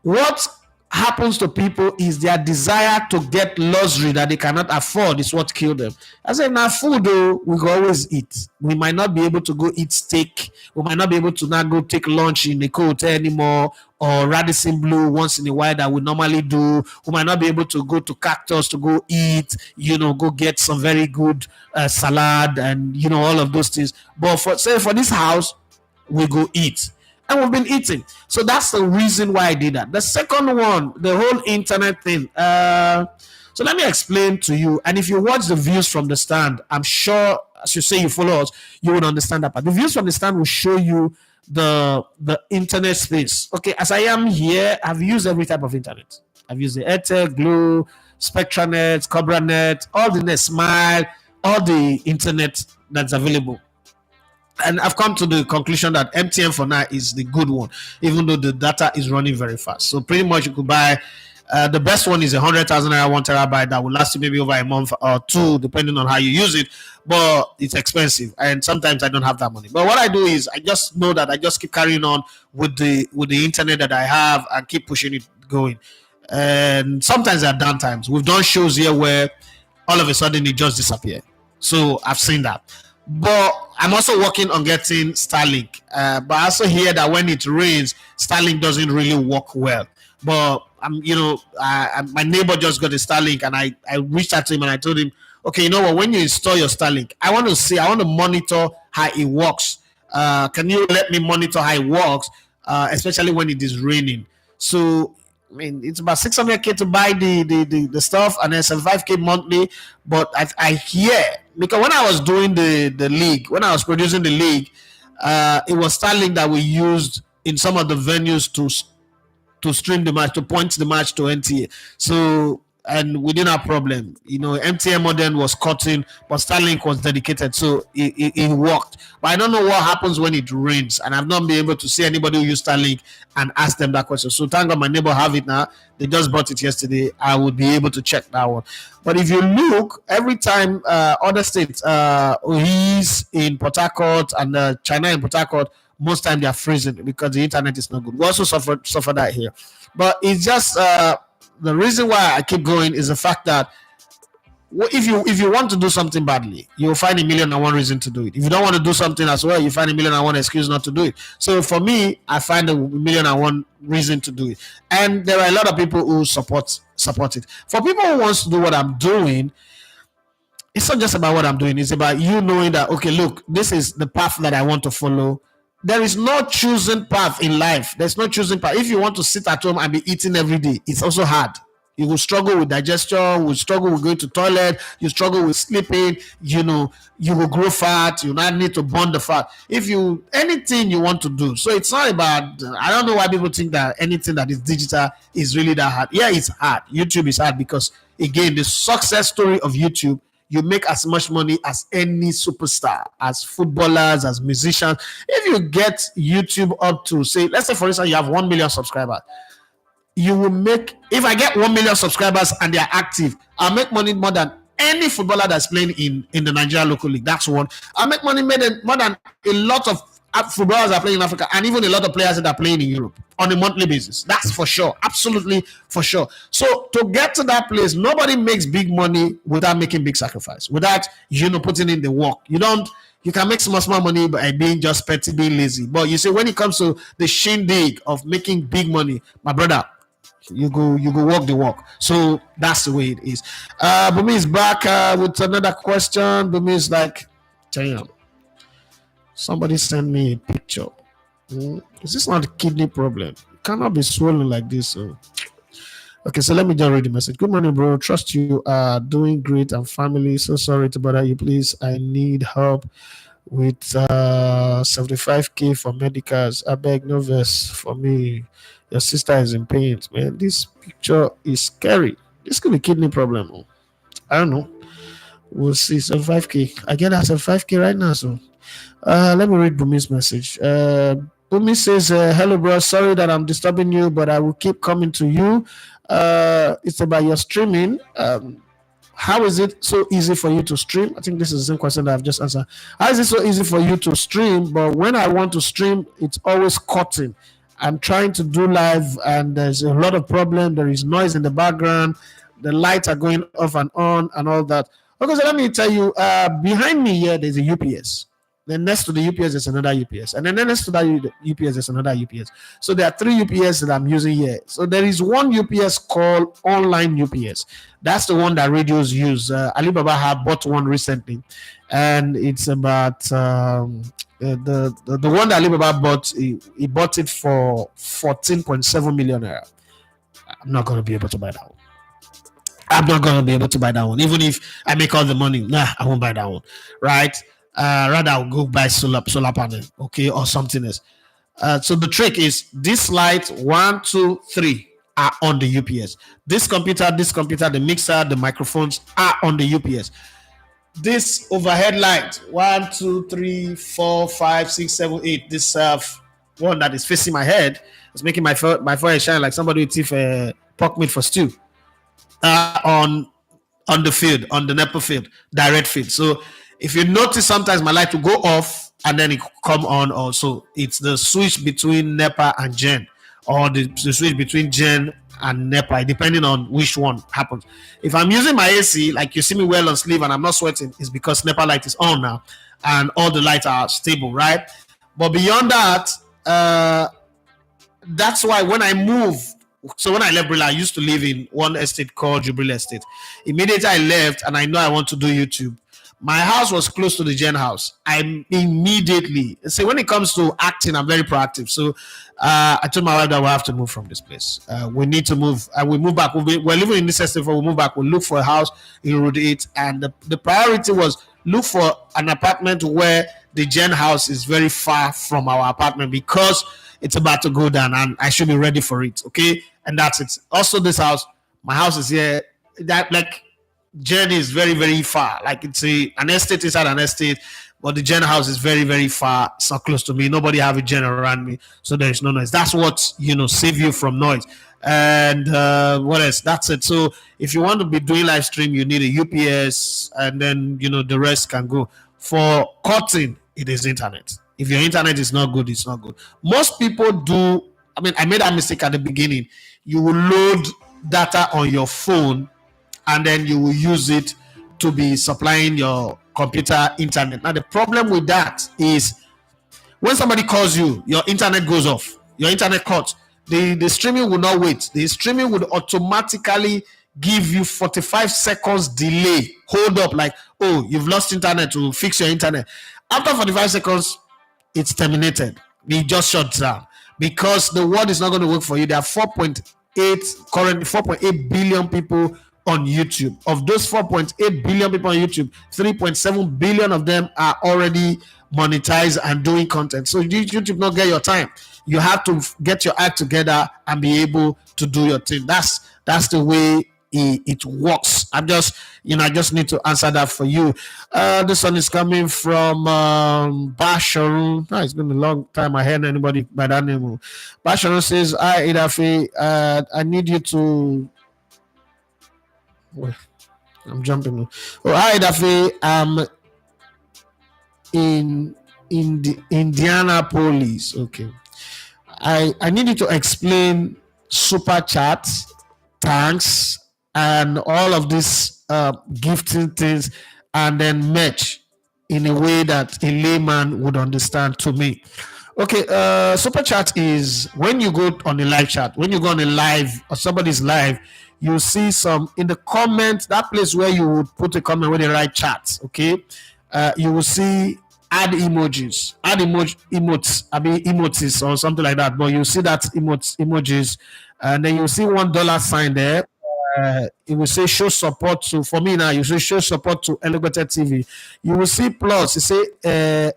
What happens to people is their desire to get luxury that they cannot afford is what killed them. I said, now food, though, we can always eat. We might not be able to go eat steak. We might not be able to now go take lunch in the hotel anymore, or Radisson Blue once in a while that we normally do. We might not be able to go to Cactus to go eat, go get some very good salad and, all of those things. But for this house, we go eat. And we've been eating. So that's the reason why I did that. The second one, the whole internet thing. So let me explain to you. And if you watch the views from the stand, I'm sure, as you say you follow us, you would understand that. But the views from the stand will show you the internet space. Okay, as I am here, I've used every type of internet. I've used the Airtel, Glo, SpectraNet, CobraNet, all the net, Smile, all the internet that's available. And I've come to the conclusion that MTN for now is the good one, even though the data is running very fast. So pretty much you could buy, the best one is 100,000 naira 1 terabyte that will last you maybe over a month or 2, depending on how you use it. But it's expensive, and sometimes I don't have that money. But what I do is I just know that I just keep carrying on with the internet that I have and keep pushing it going. And sometimes there are downtimes. We've done shows here where all of a sudden it just disappeared. So I've seen that. But I'm also working on getting Starlink. But I also hear that when it rains, Starlink doesn't really work well. But my neighbor just got a Starlink, and I reached out to him and I told him, okay, you know what? When you install your Starlink, I want to monitor how it works. Can you let me monitor how it works, especially when it is raining? So I mean, it's about 600K to buy the stuff, and then 75K monthly. But I hear, because when I was doing the league, when I was producing the league, it was Starlink that we used in some of the venues to stream the match, to point the match to NTA. So, and we didn't have problem. MTN modem was cutting, but Starlink was dedicated, so it worked. But I don't know what happens when it rains, and I've not been able to see anybody who use Starlink and ask them that question. So thank God my neighbor have it now. They just bought it yesterday. I would be able to check that one. But if you look, every time other states, he's in Port Harcourt and China in Port Harcourt, most time they are freezing because the internet is not good. We also suffer that here. But it's just the reason why I keep going is the fact that if you want to do something badly, you'll find a million and one reason to do it. If you don't want to do something as well, you find a million and one excuse not to do it. So for me, I find a million and one reason to do it. And there are a lot of people who support it. For people who wants to do what I'm doing, it's not just about what I'm doing. It's about you knowing that, okay, look, this is the path that I want to follow. There is no choosing path in life. There's no choosing path. If you want to sit at home and be eating every day, it's also hard. You will struggle with digestion, will struggle with going to toilet, you struggle with sleeping, you will grow fat, you not need to burn the fat. Anything you want to do. So it's not about, I don't know why people think that anything that is digital is really that hard. Yeah, it's hard. YouTube is hard because, again, the success story of YouTube, you make as much money as any superstar, as footballers, as musicians. If you get YouTube up to, say, let's say, for instance, you have 1 million subscribers, you will make, if I get 1 million subscribers and they are active, I'll make money more than any footballer that's playing in the Nigeria local league. That's one. I'll make money more than a lot of footballers that are playing in Africa, and even a lot of players that are playing in Europe on a monthly basis. That's for sure. Absolutely for sure. So to get to that place, nobody makes big money without making big sacrifice, without, putting in the work. You can make small money by being just petty, being lazy. But you see, when it comes to the shindig of making big money, my brother, you go walk the walk. So that's the way it is. Bumi is back with another question. Bumi is like, damn, somebody send me a picture. Is this not a kidney problem? It cannot be swollen like this. Okay, so let me just read the message. Good morning, bro. Trust you are doing great and family. So sorry to bother you. Please, I need help with 75k for medicals. I beg, no verse for me. Your sister is in pain, man. This picture is scary. This could be kidney problem. I don't know. We'll see. 75k. I get that 75k right now. So let me read Bumi's message. Bumi says, hello, bro. Sorry that I'm disturbing you, but I will keep coming to you. It's about your streaming. How is it so easy for you to stream? I think this is the same question that I've just answered. How is it so easy for you to stream? But when I want to stream, it's always cutting. I'm trying to do live and there's a lot of problem. There is noise in the background. The lights are going off and on and all that. Okay, so let me tell you, behind me here, there's a UPS. Then next to the UPS, there's another UPS. And then next to that UPS, there's another UPS. So there are 3 UPS that I'm using here. So there is one UPS called online UPS. That's the one that radios use. Alibaba had bought one recently. And it's about the one that Alibaba bought, he bought it for 14.7 million naira. I'm not going to be able to buy that one. I'm not going to be able to buy that one. Even if I make all the money, I won't buy that one. Right? Rather, I'll go buy solar panel, okay, or something else. So the trick is this light 1, 2, 3 are on the UPS. This computer, the mixer, the microphones are on the UPS. This overhead light 1, 2, 3, 4, 5, 6, 7, 8. This one that is facing my head is making my forehead shine like somebody with teeth pork meat for stew. On the field, on the NEPA field, direct field. So if you notice, sometimes my light will go off and then it come on also. It's the switch between NEPA and Gen, or the switch between Gen and NEPA, depending on which one happens. If I'm using my AC, like you see me well on sleeve and I'm not sweating, it's because NEPA light is on now and all the lights are stable, right? But beyond that, that's why when I move, so when I left Brilla, I used to live in one estate called Jubilee Estate. Immediately I left and I know I want to do YouTube. My house was close to the Gen house. I immediately, so when it comes to acting, I'm very proactive. So I told my wife that we have to move from this place. We need to move. We move back. We're living in this estate, we'll move back. We'll look for a house in Road 8. And the priority was look for an apartment where the Gen house is very far from our apartment because it's about to go down and I should be ready for it. Okay. And that's it. Also, this house, my house is here. That like Gen is very, very far. Like it's an estate inside an estate, but the Gen house is very, very far. It's not close to me. Nobody have a Gen around me, so there is no noise. That's what save you from noise. And what else? That's it. So if you want to be doing live stream, you need a UPS, and then the rest can go. For cutting, it is internet. If your internet is not good, it's not good. Most people do. I mean, I made that mistake at the beginning. You will load data on your phone and then you will use it to be supplying your computer internet. Now the problem with that is when somebody calls you, your internet goes off, your internet cuts. The streaming will not wait. The streaming would automatically give you 45 seconds delay. Hold up, like, oh, you've lost internet, to fix your internet. After 45 seconds, it's terminated. It just shuts down because the word is not going to work for you. There are 4.8 billion people on YouTube. Of those 4.8 billion people on YouTube, 3.7 billion of them are already monetized and doing content. So YouTube not get your time. You have to get your act together and be able to do your thing. That's the way it works. I just need to answer that for you. This one is coming from Basharun. It's been a long time I heard anybody by that name. Basharun says, "Hi Idafe, I need you to." Well, I'm jumping. Oh, hi Idafe. I'm in the Indianapolis. Okay. I need you to explain super chat, thanks, and all of these gifting things, and then match in a way that a layman would understand to me. Okay, super chat is when you go on a live chat, when you go on a live or somebody's live, you see some in the comments, that place where you would put a comment where they write chat, okay? You will see add emojis, emotes or something like that. But you see that emojis, and then you see $1 sign there. It will say show support to. For me now, you say show support to Elevated TV. You will see plus. You say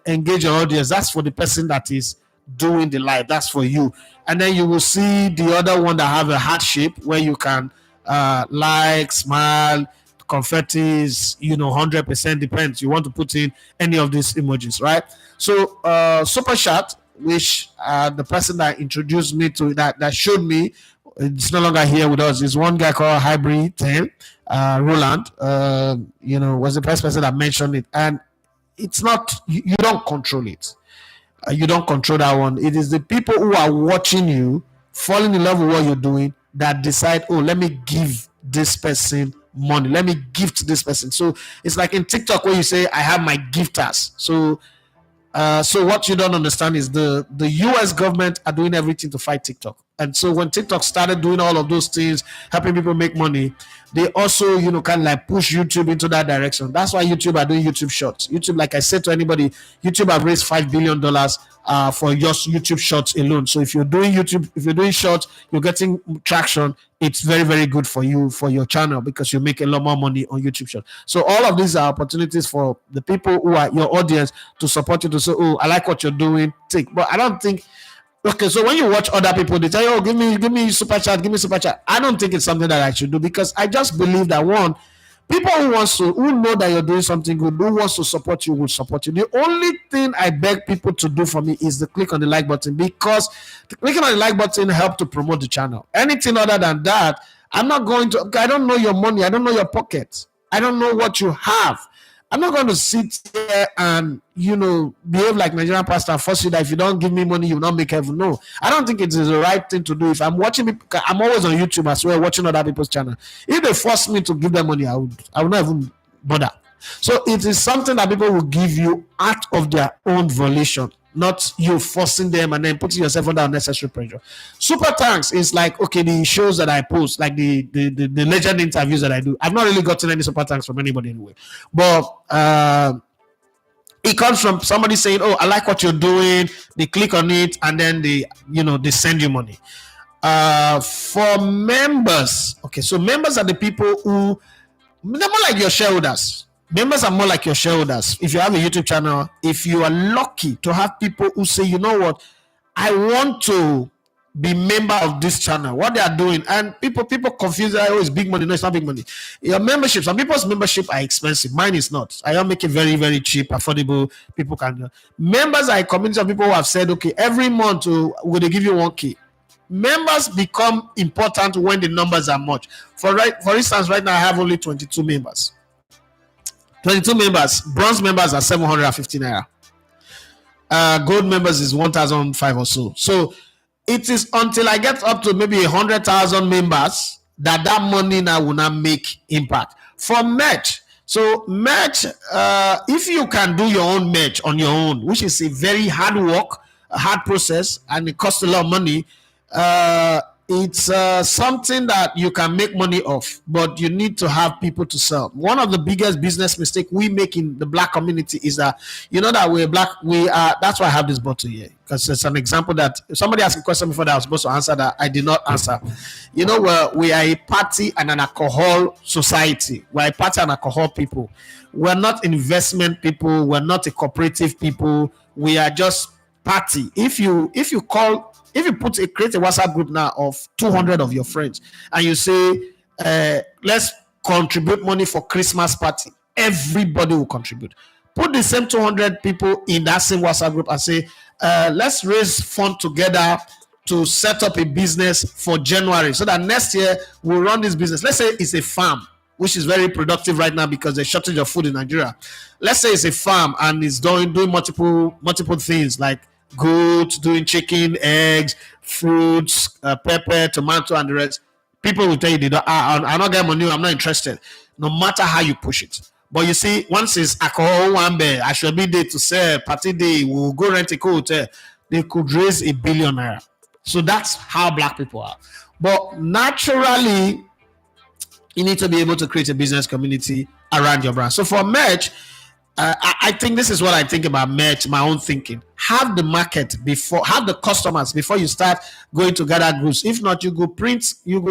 engage your audience. That's for the person that is doing the live. That's for you. And then you will see the other one that have a heart shape where you can like, smile. Confetti is 100%, depends. You want to put in any of these emojis, right? So super chat, which the person that introduced me to that showed me, it's no longer here with us. Is one guy called Hybrid 10 Roland. Was the first person that mentioned it, and it's not you don't control it. You don't control that one. It is the people who are watching you, falling in love with what you're doing, that decide, oh, let me give this person money, let me gift this person. So it's like in TikTok where you say I have my gifters. So what you don't understand is the US government are doing everything to fight TikTok. And so when TikTok started doing all of those things, helping people make money, they also kind of like push YouTube into that direction. That's why YouTube are doing YouTube Shorts. YouTube, like I said to anybody, YouTube have raised $5 billion for just YouTube Shorts alone. So if you're doing YouTube, if you're doing Shorts, you're getting traction. It's very, very good for you, for your channel, because you make a lot more money on YouTube Shorts. So all of these are opportunities for the people who are your audience to support you, to say, oh, I like what you're doing, take. But I don't think. Okay, so when you watch other people, they tell you, oh, give me super chat, give me super chat. I don't think it's something that I should do, because I just believe that, one, people who know that you're doing something good, who wants to support you, will support you. The only thing I beg people to do for me is to click on the like button, because the clicking on the like button helps to promote the channel. Anything other than that, I'm not going to. I don't know your money. I don't know your pocket. I don't know what you have. I'm not going to sit here and, behave like Nigerian pastor and force you that if you don't give me money, you will not make heaven. No, I don't think it is the right thing to do. If I'm watching, I'm always on YouTube as well, watching other people's channel. If they force me to give them money, I would not even bother. So it is something that people will give you out of their own volition, not you forcing them and then putting yourself under unnecessary pressure. Super thanks is like, okay, the shows that I post, like the legend interviews that I do. I've not really gotten any super thanks from anybody anyway. But it comes from somebody saying, oh, I like what you're doing. They click on it and then they send you money. For members, okay, so members are the people who, they're more like your shareholders. Members are more like your shareholders. If you have a YouTube channel, if you are lucky to have people who say, you know what, I want to be member of this channel, what they are doing, and people confuse that, oh, it's big money. No, it's not big money. Your membership, some people's membership are expensive. Mine is not. I don't make it very, very cheap, affordable. People can. Members are a community of people who have said, okay, every month will they give you 1K. Members become important when the numbers are much. For instance, right now I have only 22 members. 22 members. Bronze members are 750 naira. Gold members is 1,005 or so. So it is until I get up to maybe 100,000 members that money now will not make impact. For merch, So merch, if you can do your own merch on your own, which is a very hard work, a hard process, and it costs a lot of money, it's something that you can make money off, but you need to have people to sell. One of the biggest business mistake we make in the black community is that that we're black. We are. That's why I have this bottle here, because it's an example that somebody asked a question before that I was supposed to answer that I did not answer. We are a party and an alcohol society. We're a party and alcohol people. We're not investment people. We're not a cooperative people. We are just party. If you create a WhatsApp group now of 200 of your friends and you say, let's contribute money for Christmas party, everybody will contribute. Put the same 200 people in that same WhatsApp group and say, let's raise fund together to set up a business for January so that next year we'll run this business. Let's say it's a farm, which is very productive right now because there's shortage of food in Nigeria. Let's say it's a farm and it's doing multiple things like goods, doing chicken, eggs, fruits, pepper, tomato, and the rest. People will tell you, I'm not getting money, I'm not interested. No matter how you push it. But you see, once it's alcohol, I should be there to sell, party day, we'll go rent a hotel. They could raise $1 billion. So that's how black people are. But naturally, you need to be able to create a business community around your brand. So for merch, I think this is what I think about merch, my own thinking. Have the market have the customers before you start going to gather groups. If not, you go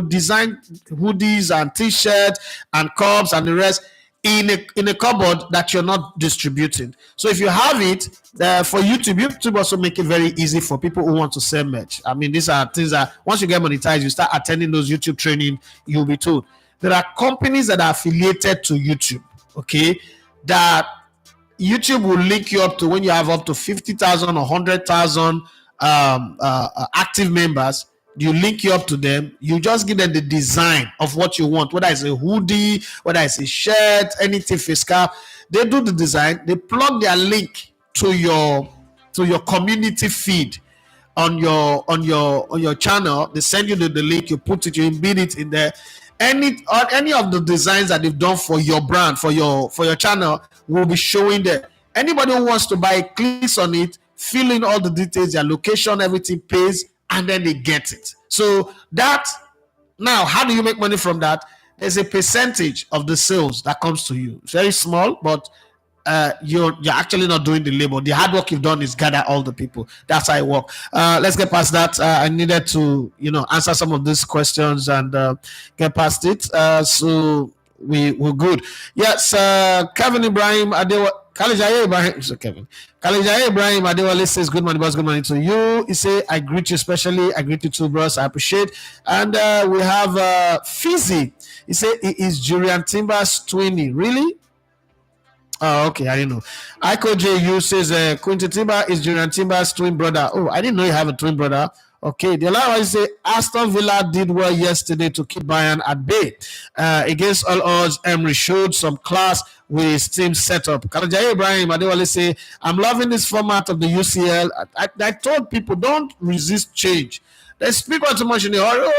design hoodies and t-shirts and cups and the rest in a cupboard that you're not distributing. So if you have it for YouTube also make it very easy for people who want to sell merch. I mean, these are things that once you get monetized, you start attending those YouTube training, you'll be told. There are companies that are affiliated to YouTube, okay, that YouTube will link you up to when you have up to 50,000 or 100,000 active members. You link you up to them. You just give them the design of what you want, whether it's a hoodie, whether it's a shirt, anything fiscal. They do the design. They plug their link to your community feed on your channel. They send you the link. You put it. You embed it in there. Any of the designs that they've done for your brand, for your channel, will be showing there. Anybody who wants to buy clicks on it, fill in all the details, their location, everything, pays, and then they get it. So that, now, how do you make money from that? There's a percentage of the sales that comes to you. It's very small, but you're actually not doing the labor. The hard work you've done is gather all the people. That's how it works. Let's get past that. I needed to answer some of these questions and get past it. So we're good. Yes, Kevin Ibrahim Adewa. Kalijaye Ibrahim. So Kevin. Kalijaye Ibrahim Adewale says, good morning, boss. Good morning to you. He say, I greet you especially. I greet you too, bros. I appreciate. And we have Fizzy. He say, he is Julian Timber's twinny. Really? Oh, okay. I didn't know. Iko JU says, Quentin Timber is Julian Timber's twin brother. Oh, I didn't know you have a twin brother. Okay, the other one say Aston Villa did well yesterday to keep Bayern at bay. Against all odds, Emery showed some class with his team setup. Kalajay Ibrahim Adewale say, I'm loving this format of the UCL. I told people, don't resist change. There's people too much in the hurry.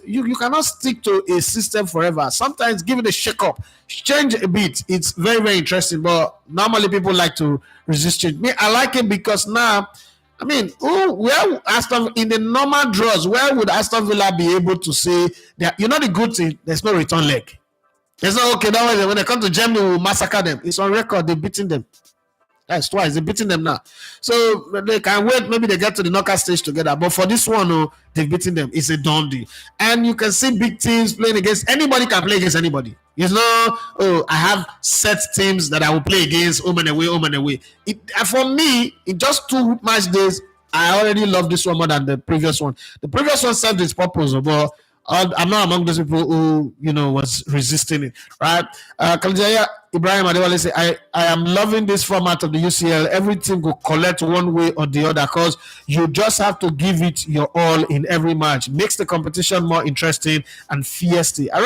You cannot stick to a system forever. Sometimes give it a shake up, change a bit. It's very, very interesting. But normally people like to resist change. Me, I like it because now, I mean, where Aston in the normal draws, where would Aston Villa be able to say that the good thing? There's no return leg. There's no that way. When they come to Germany, we'll massacre them. It's on record. They're beating them. That's twice. They're beating them now. So they can wait. Maybe they get to the knockout stage together. But for this one, they've beaten them. It's a done deal. And you can see big teams playing against anybody. Can play against anybody. I have set teams that I will play against home and away. For me, in just 2 match days, I already love this one more than the previous one. The previous one served its purpose, but I'm not among those people who was resisting it, right? Kalijaya Ibrahim Adewale say, I am loving this format of the UCL. Everything will collect one way or the other because you just have to give it your all in every match. Makes the competition more interesting and fierce. I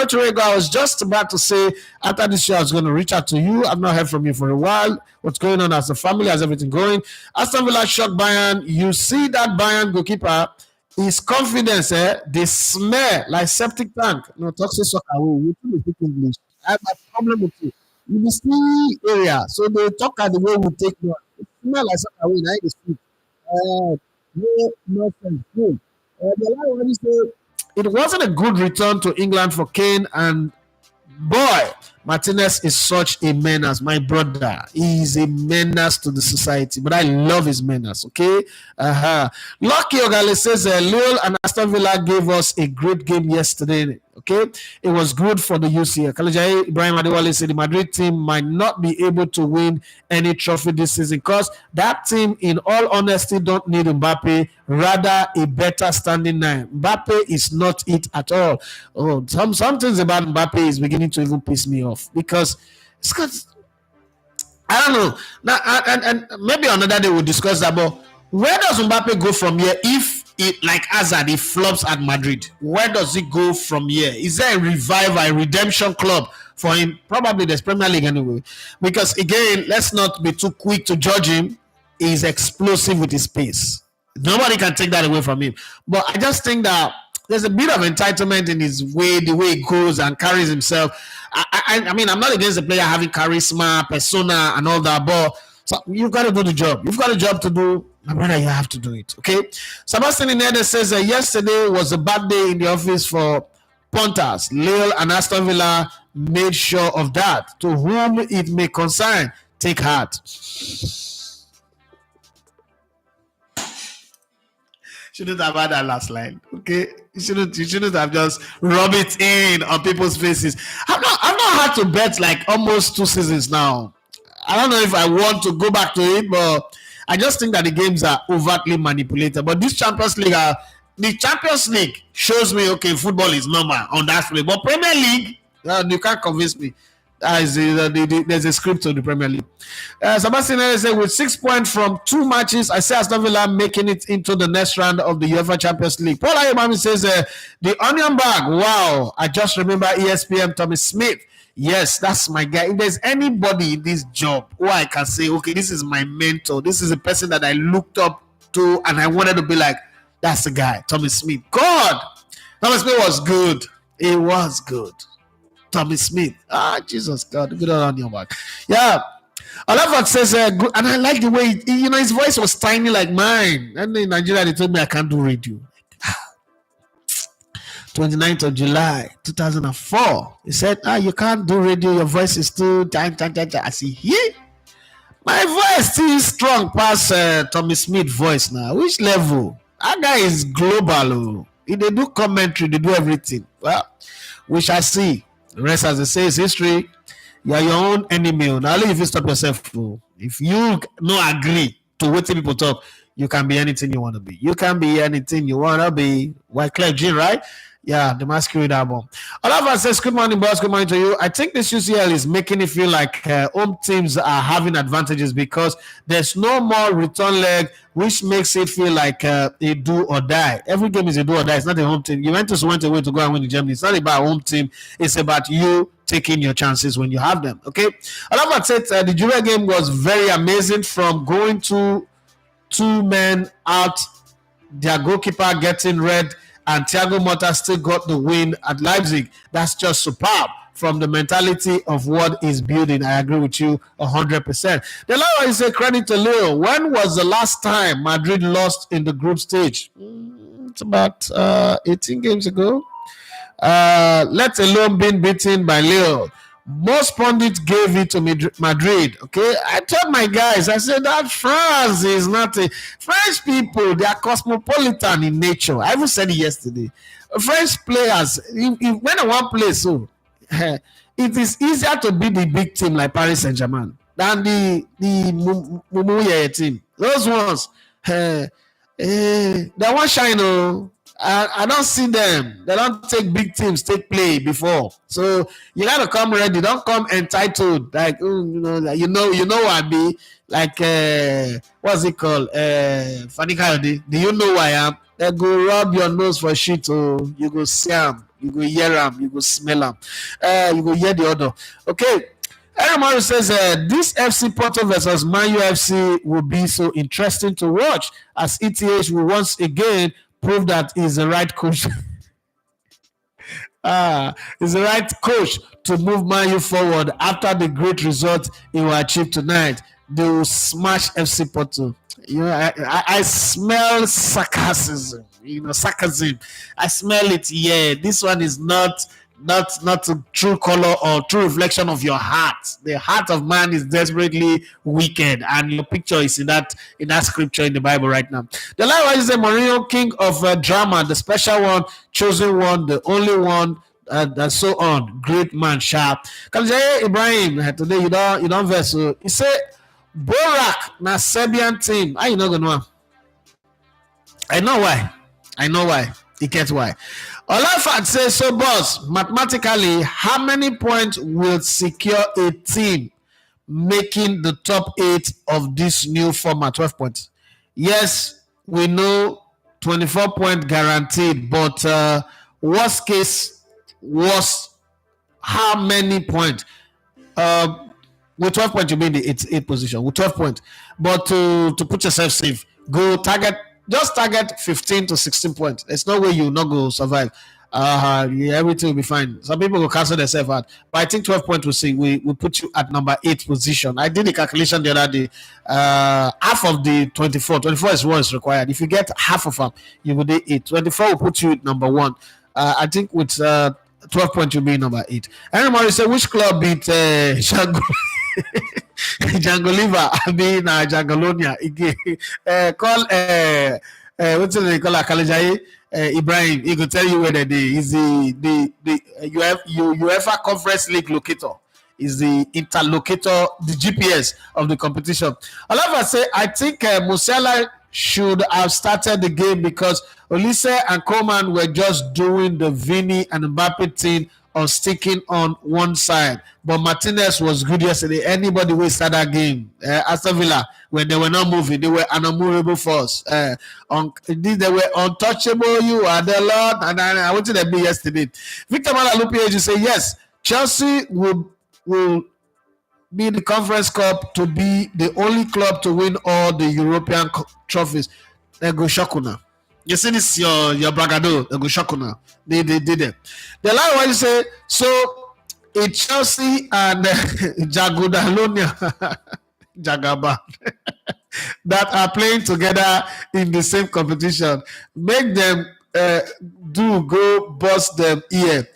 was just about to say after this show I was going to reach out to you. I've not heard from you for a while. What's going on as a family? How's everything going? Aston Villa shocked Bayern. You see that Bayern goalkeeper. His confidence, they smell like septic tank. Toxic soccer. We speak English. I have a problem with you. in the sea area. So they talk at the way we take one. It smell like something away. I the street. No nonsense. Good. The line already say it wasn't a good return to England for Kane, and boy, Martinez is such a menace, my brother. He is a menace to the society, but I love his menace. Okay, Lucky Ogale says Lille and Aston Villa gave us a great game yesterday. Okay, it was good for the UCL. Kalajai Ibrahim Adewale said the Madrid team might not be able to win any trophy this season because that team, in all honesty, don't need Mbappe, rather a better standing nine. Mbappe is not it at all. Oh, some things about Mbappe is beginning to even piss me off because it's got, I don't know. Now, and maybe another day we'll discuss that, but where does Mbappe go from here if it, like Hazard, he flops at Madrid? Where does he go from here? Is there a revival, a redemption club for him? Probably there's Premier League anyway. Because again, let's not be too quick to judge him. He's explosive with his pace. Nobody can take that away from him. But I just think that there's a bit of entitlement in his way, the way he goes and carries himself. I mean, I'm not against the player having charisma, persona, and all that, but so you've got to do the job. You've got a job to do. My brother, you have to do it. Okay. Sebastian Inede says yesterday was a bad day in the office for punters. Lille and Aston Villa made sure of that. To whom it may concern, take heart. Shouldn't have had that last line. Okay. You shouldn't have just rub it in on people's faces. I've not had to bet like almost 2 seasons now. I don't know if I want to go back to it, but I just think that the games are overtly manipulated. But this Champions League, the Champions League shows me, okay, football is normal on that play. But Premier League, you can't convince me. There's a script to the Premier League. Sebastian said, with 6 points from 2 matches, I see Aston Villa making it into the next round of the UEFA Champions League. Paul Ayemami says, the onion bag, wow. I just remember ESPN Tommy Smith. Yes, that's my guy. If there's anybody in this job who I can say, okay, this is my mentor, this is a person that I looked up to and I wanted to be like, that's the guy, Tommy Smith. God, Tommy Smith was good. He was good. Tommy Smith. Jesus God, good on your back. Yeah. Olafat says, good, and I like the way, his voice was tiny like mine. And in Nigeria, they told me I can't do radio. 29th of July, 2004. He said, you can't do radio. Your voice is too... I see, yeah. My voice still strong past Tommy Smith voice now. Which level? That guy is global. If they do commentary, they do everything. Well, we shall see. The rest, as they say, is history. You are your own enemy. Now, only if you stop yourself. If you no agree to what people talk, you can be anything you want to be. You can be anything you want to be. Wyclef Jean, right? Yeah, the Masquerade album. Oliver says, good morning, boss. Good morning to you. I think this UCL is making it feel like home teams are having advantages because there's no more return leg, which makes it feel like a do or die. Every game is a do or die. It's not a home team. Juventus went away to go and win in Germany. It's not about home team. It's about you taking your chances when you have them. Okay. Oliver said the Juve game was very amazing, from going to 2 men out, their goalkeeper getting red, and Thiago Motta still got the win at Leipzig. That's just superb from the mentality of what is building. I agree with you 100%. The law is a credit to Lille. When was the last time Madrid lost in the group stage? It's about 18 games ago. Let alone being beaten by Lille. Most pundits gave it to Madrid. Okay, I told my guys, I said that France is not a French people. They are cosmopolitan in nature. I even said it yesterday. French players, if when I want play, so it is easier to beat the big team like Paris Saint-Germain than the Mumuye team. Those ones, they won't shine. I don't see them. They don't take big teams take play before. So you gotta come ready. Don't come entitled. Like you know what I be like. What's it called? Fanny Coyote. Do you know who I am? They go rub your nose for shit. Oh, you go see them. You go hear them. You go smell them. You go hear the other. Okay. Aaron Morris says this FC Porto versus Man UFC will be so interesting to watch, as ETH will once again prove that he's the right coach. He's the right coach to move Man U forward after the great result he will achieve tonight. They will smash FC Porto. You know, I smell sarcasm. You know, sarcasm. I smell it. Yeah, this one is not a true color or true reflection of your heart. The heart of man is desperately wicked, and your picture is in that scripture in the Bible right now. The last one is the Mourinho, king of drama, the special one, chosen one, the only one, and so on. Great man, sharp. Kaljaye Ibrahim, today you don't verse. So he said, Borak na Serbian team. How you not gonna know? I know why. He gets why. Olafat says, so boss, mathematically, how many points will secure a team making the top 8 of this new format? 12 points. Yes, we know 24 point guaranteed, but worst case was how many points? With 12 points, you'll be in the 8th position. With 12 points. But to put yourself safe, just target 15 to 16 points. There's no way you'll not go survive. Everything will be fine. Some people will cancel themselves out. But I think 12 points will see. We put you at number 8 position. I did the calculation the other day. Half of the 24. 24 is what is required. If you get half of them, you will do 8. 24 will put you at number 1. I think with 12 points, you'll be number 8. Henry Morris said, which club beat Shango? Jangoliva, I mean Jangolonia again. Call what's the call Kalajai Ibrahim. He will tell you whether is the UEFA Conference League locator is the interlocutor, the GPS of the competition. However, I think Musiala should have started the game because Olise and Coman were just doing the Vini and Mbappe thing on sticking on one side, but Martinez was good yesterday. Anybody will start that game. Aston Villa, when they were not moving, they were an unmovable force. They were untouchable. You are the Lord, and I wanted to be yesterday. Victor Malalupi you say yes. Chelsea will be in the Conference Cup to be the only club to win all the European trophies. They go Shakuna. You see this your bragado, they go Shakuna. They did it. The last one you say, so it's Chelsea and Jagudalonia Jagaba that are playing together in the same competition. Make them go bust them ear.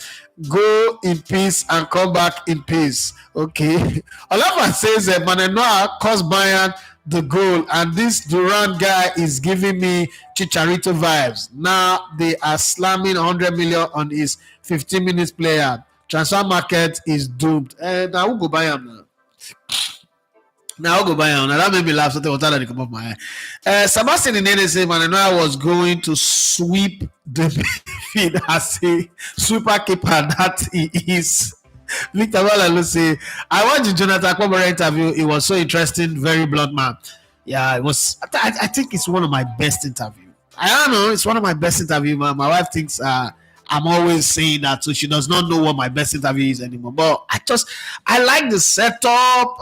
Go in peace and come back in peace. Okay. Olava says that Manenoa cost Bayern the goal, and this Duran guy is giving me Chicharito vibes. Now they are slamming 100 million on his 15 minutes player. Transfer market is doomed. Now we'll go Bayern now. Now I'll go Bayern. Now that made me laugh. Something was that come off my eye. Sebastian Inene said Manenoa was going to sweep the field as a super keeper that he is. Victor Walla say, I watched the Jonathan Kwabara interview. It was so interesting, very blunt man. Yeah, it was. I think it's one of my best interviews. I don't know, it's one of my best interviews. My wife thinks I'm always saying that, so she does not know what my best interview is anymore. But I like the setup.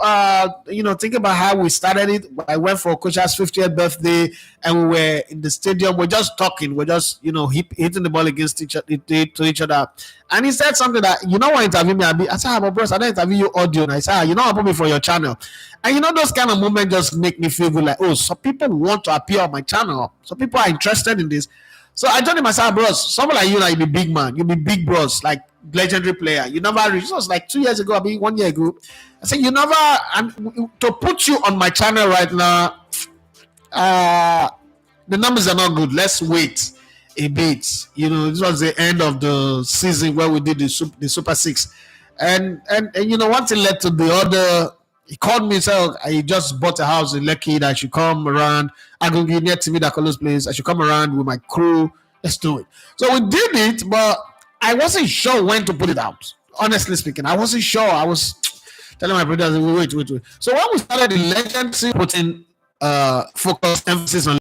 Think about how we started it. I went for Coach's 50th birthday, and we were in the stadium. We're just talking. We're just hitting the ball against each other. And he said something that what interview me. I said, "I'm a bros. I don't interview you audio." And I said, "I put me for your channel." And those kind of moments just make me feel good. Like, oh, some people want to appear on my channel. Some people are interested in this. So I told him, I said, bros, someone like you, be big man. You be big bros, like legendary player. You never reach. This was like 2 years ago, 1 year ago. I said, you never, and to put you on my channel right now, the numbers are not good. Let's wait a bit. This was the end of the season where we did the Super 6. And one thing led to the other. He called me and said, I just bought a house in Lekki that I should come around. I'm going to be near TV that Carlos plays. I should come around with my crew. Let's do it. So we did it, but I wasn't sure when to put it out. Honestly speaking, I wasn't sure. I was telling my brothers, wait. So when we started the legacy, putting emphasis on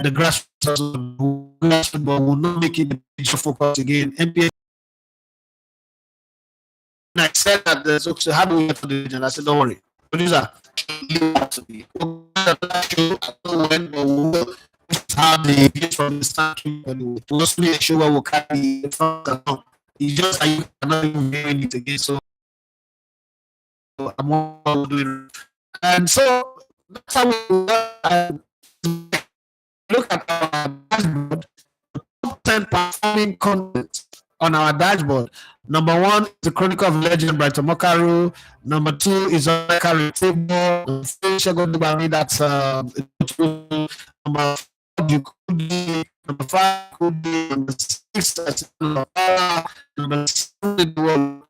the grassroots football, will not make it the major focus again. NBA. And I said that, so how do we get to the region? I said, don't worry. Producer, you have to be. I don't know when, but we will have the videos from the start. We'll also make sure we'll carry the front along. It's just that you cannot even hearing it again. So I'm not doing it. And so that's how we look at our dashboard, top 10 performing content on our dashboard. Number 1 is the Chronicle of Legend by Tomokaru. Number 2 is Carry Table. Number 3, that's number 4, you could be. Number 5 could be. Number 6, that's number 7,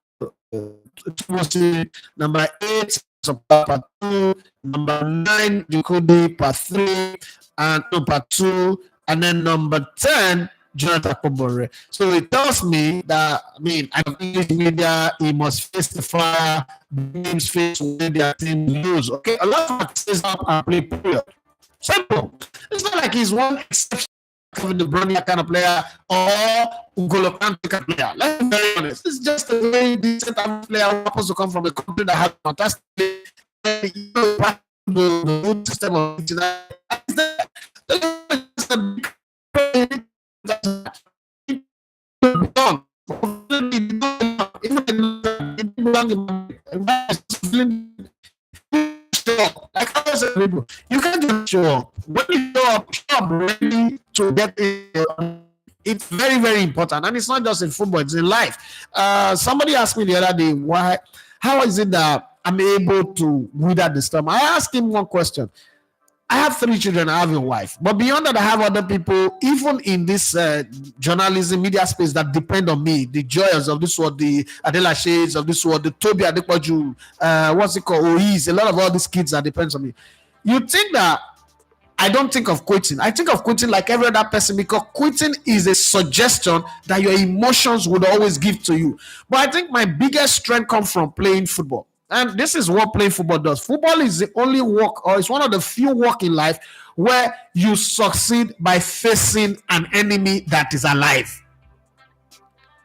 number 8, part 2. Number 9, you could be part 3 and part 2, and then number 10, Jonathan Kobore. So it tells me that, I English media, he must face the fire, the teams face when their team lose. Okay, a lot of says up and play, period. Simple. It's not like he's one exception of the Brownia kind of player or N'Golo Kante kind of player. Let's be very honest. It's just a very decent player who happens to come from a country that has fantastic the system of you can't just show up. When you show up ready to get it. It's very, very important. And it's not just in football, it's in life. Somebody asked me the other day, how is it that I'm able to wither the storm? I asked him one question. I have 3 children, I have a wife. But beyond that, I have other people, even in this journalism, media space that depend on me. The Joyers of this world, the Adela Shades of this world, the Toby Adepoju, what's it called? Ois, a lot of all these kids that depends on me. You think that I don't think of quitting. I think of quitting like every other person, because quitting is a suggestion that your emotions would always give to you. But I think my biggest strength comes from playing football. And this is what playing football does. Football is the only work, or it's one of the few work in life where you succeed by facing an enemy that is alive.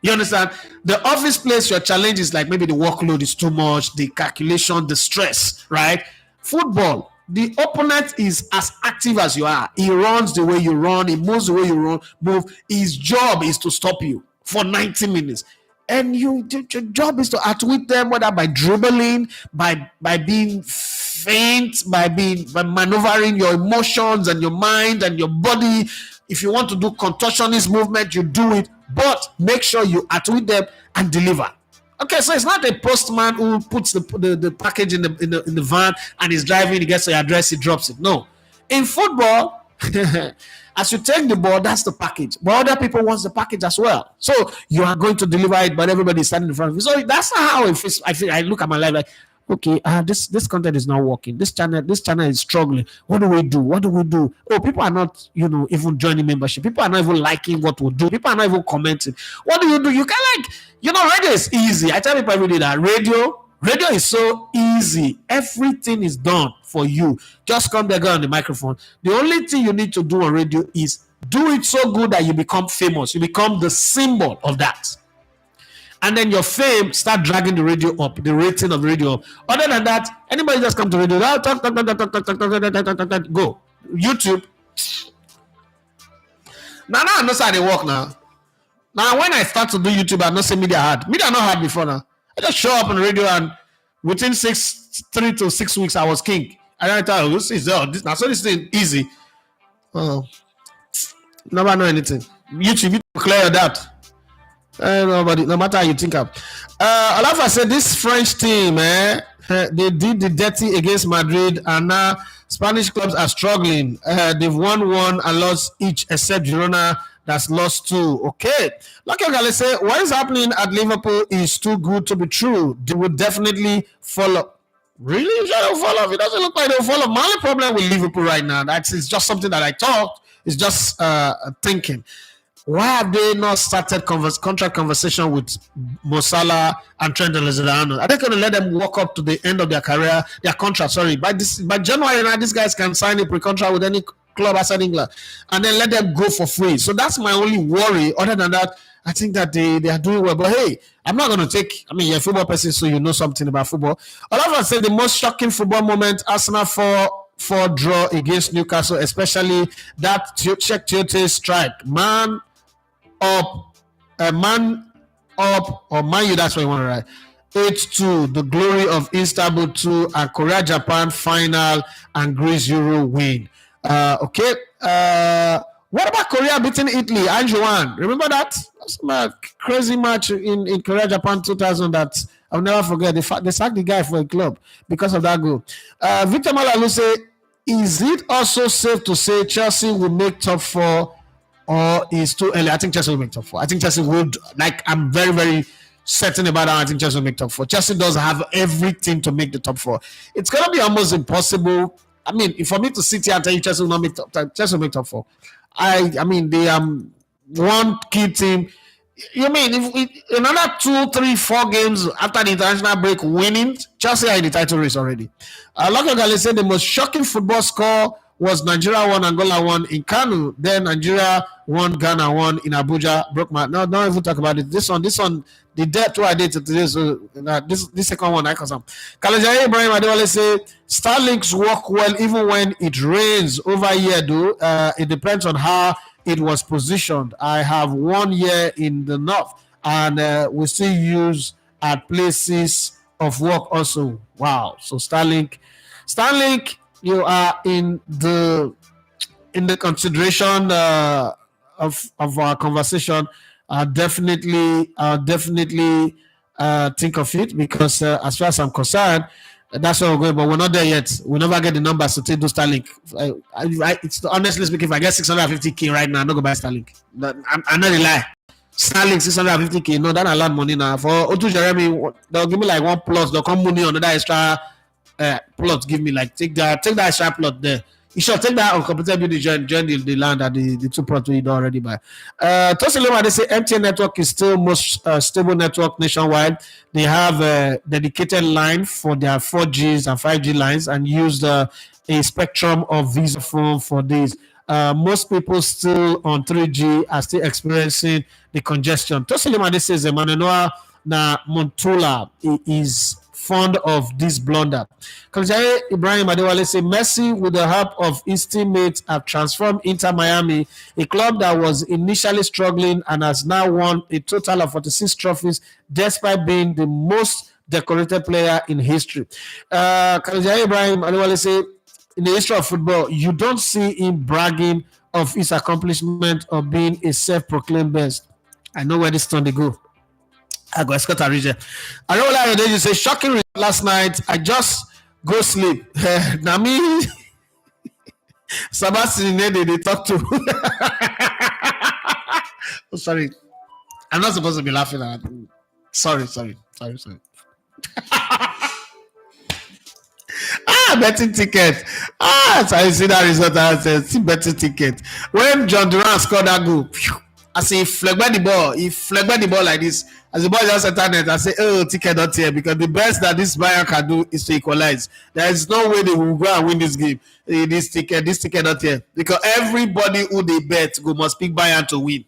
You understand? The office place, your challenge is like maybe the workload is too much, the calculation, the stress, right? Football, the opponent is as active as you are. He runs the way you run, he moves the way you move. His job is to stop you for 90 minutes. And your job is to outwit them, whether by dribbling, by being faint, by maneuvering your emotions and your mind and your body. If you want to do contortionist movement, you do it, but make sure you outwit them and deliver. Okay, so it's not a postman who puts the package in the van and is driving, he gets the address, he drops it. No. In football, as you take the ball, that's the package. But other people want the package as well. So you are going to deliver it, but everybody is standing in front of you. So that's not how it feels. I look at my life like, okay, this content is not working. This channel is struggling. What do we do? Oh, people are not, even joining membership. People are not even liking what we do. People are not even commenting. What do? You can radio is easy. I tell people every day that radio is so easy. Everything is done for you. Just come there, go on the microphone. The only thing you need to do on radio is do it so good that you become famous. You become the symbol of that. And then your fame start dragging the radio up, the rating of the radio up. Other than that, anybody just come to radio, talk, go. YouTube. Now I know how they work now. Now when I start to do YouTube, I know say media hard. Media not hard before now. I just show up on the radio and within 3 to 6 weeks, I was king. And I thought, this thing easy. Oh, never know anything. YouTube, you clear that. Nobody, no matter how you think of. Olafa said this French team, they did the dirty against Madrid, and now Spanish clubs are struggling. They've won 1 and lost each, except Girona that's lost 2. Okay. Lucky Ogale say what is happening at Liverpool is too good to be true. They will definitely follow. Really? You don't follow? It doesn't look like they'll follow. My only problem with Liverpool right now, it's just something that I thought. It's just thinking. Why have they not started contract conversation with Mo Salah and Trent Alexander-Arnold? Are they going to let them walk up to the end of their career, their contract? Sorry, by January now, these guys can sign a pre-contract with any club outside England, and then let them go for free. So that's my only worry. Other than that, I think that they are doing well. But hey, I'm not going to take. You're a football person, so you know something about football. All of us say the most shocking football moment: Arsenal 4-4 draw against Newcastle, especially that Czech Tiote strike. Man up, or Man U, that's what you want to write. 8-2, the glory of Istanbul 2, and Korea Japan final, and Greece Euro win. Okay. What about Korea beating Italy? Anjuan, remember that? That's a crazy match in Korea Japan 2000 that I'll never forget. They sacked the guy for a club because of that goal. Victor Malalu say, is it also safe to say Chelsea will make top 4, or is too early? I think Chelsea will make top 4. I think Chelsea would. Like, I'm very, very certain about that. I think Chelsea will make top 4. Chelsea does have everything to make the top 4. It's gonna be almost impossible. I mean, for me to sit here and tell you Chelsea will not make top 4, Chelsea will make top 4. I mean, they one key team. You mean if another 2, 3, 4 games after the international break winning, Chelsea are in the title race already. Local Gale said the most shocking football score was Nigeria 1, Angola 1 in Kanu. Then Nigeria 1, Ghana 1 in Abuja. Broke my. No, don't even talk about it. This one, the debt what I did today. So this second one, I cause some. Kalajai Ibrahim Adewale say Starlinks work well even when it rains over here. Though it depends on how it was positioned. I have 1 year in the north, and we still use at places of work also. Wow. So Starlink, you are in the consideration of our conversation. Definitely think of it, because as far as I'm concerned, that's where we're going, but we're not there yet. We'll never get the numbers to take those Starlink. It's honestly speaking, if I get 650k right now, I'm not going to buy Starlink. I'm not a lie. Starlink 650k, no, that's a lot of money now. For Otu Jeremy, they'll give me like one plus, they'll come money on that extra plot. Give me like take that extra plot there. You should take that uncompleted building, join the land that the 2 plots we already buy. Tosiloma, they say MTN network is still most stable network nationwide. They have a dedicated line for their 4Gs and 5G lines, and use a spectrum of Visa phone for these. Most people still on 3G are still experiencing the congestion. Tosiloma, they says Emmanuel na Montula is fond of this blunder. Kalajai Ibrahim Adewale say Messi, with the help of his teammates, have transformed Inter Miami, a club that was initially struggling and has now won a total of 46 trophies, despite being the most decorated player in history. Kalajai Ibrahim Adewale say, in the history of football, you don't see him bragging of his accomplishment or being a self-proclaimed best. I know where this turn to go. I go escort a region. I don't like you say shocking result last night. I just go sleep. Now me, Sebastian, they talk to. Oh, sorry, I'm not supposed to be laughing at. Sorry. Betting ticket. So I see that result. I said, betting ticket. When John Durant scored that goal, I say, flag by the ball like this. As the ball just entered net, I say, oh, ticket not here, because the best that this Bayern can do is to equalize. There is no way they will go and win this game. This ticket not here, because everybody who they bet must pick Bayern to win.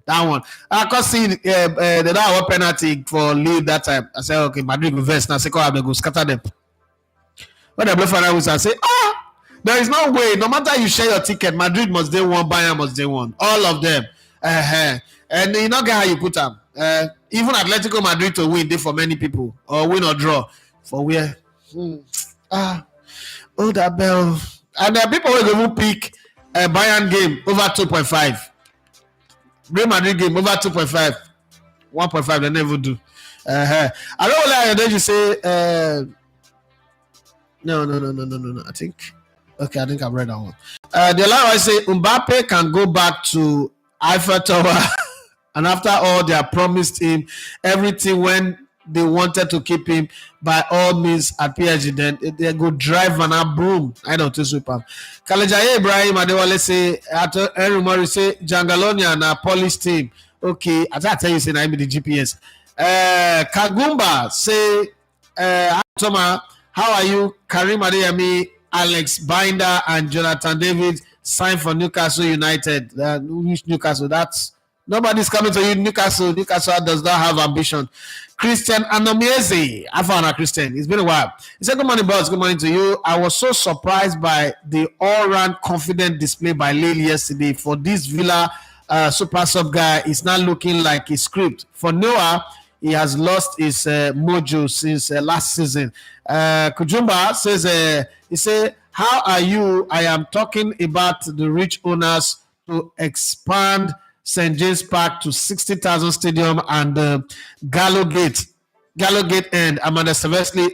That one. I can see they don't have a penalty for Lille that time. I said, okay, Madrid go verse now. Second half they go scatter them. When they blow final whistle, I say, there is no way. No matter you share your ticket, Madrid must they won, Bayern must they won. All of them. And you know how you put them. Even Atletico Madrid to win, they for many people, or win or draw. For where? Oh, that bell. And people will pick a Bayern game over 2.5. Real Madrid game over 2.5. 1.5 they never do. I don't like then you say no. I think I've read that one. The line I say Mbappe can go back to Eiffel Tower. And after all, they have promised him everything when they wanted to keep him by all means at PSG. Then they go drive and broom. I don't know sweep him. Kalajai Ibrahim Adewale say, Henry Murray say, Jangalonia and a police team. Okay, I tell you, say, I the GPS. Kagumba say, Toma, how are you? Karim Adeyemi, Alex Binder, and Jonathan David signed for Newcastle United. Which Newcastle? That's nobody's coming to you. Newcastle does not have ambition. Christian Anomieze, Afana Christian. It's been a while. He said, good morning, boss. Good morning to you. I was so surprised by the all-round confident display by Lille yesterday. For this Villa super sub guy is not looking like a script. For Noah, he has lost his mojo since last season. Kujumba says, he said, how are you? I am talking about the rich owners to expand St. James Park to 60,000 stadium and Gallowgate end. Amanda Stavely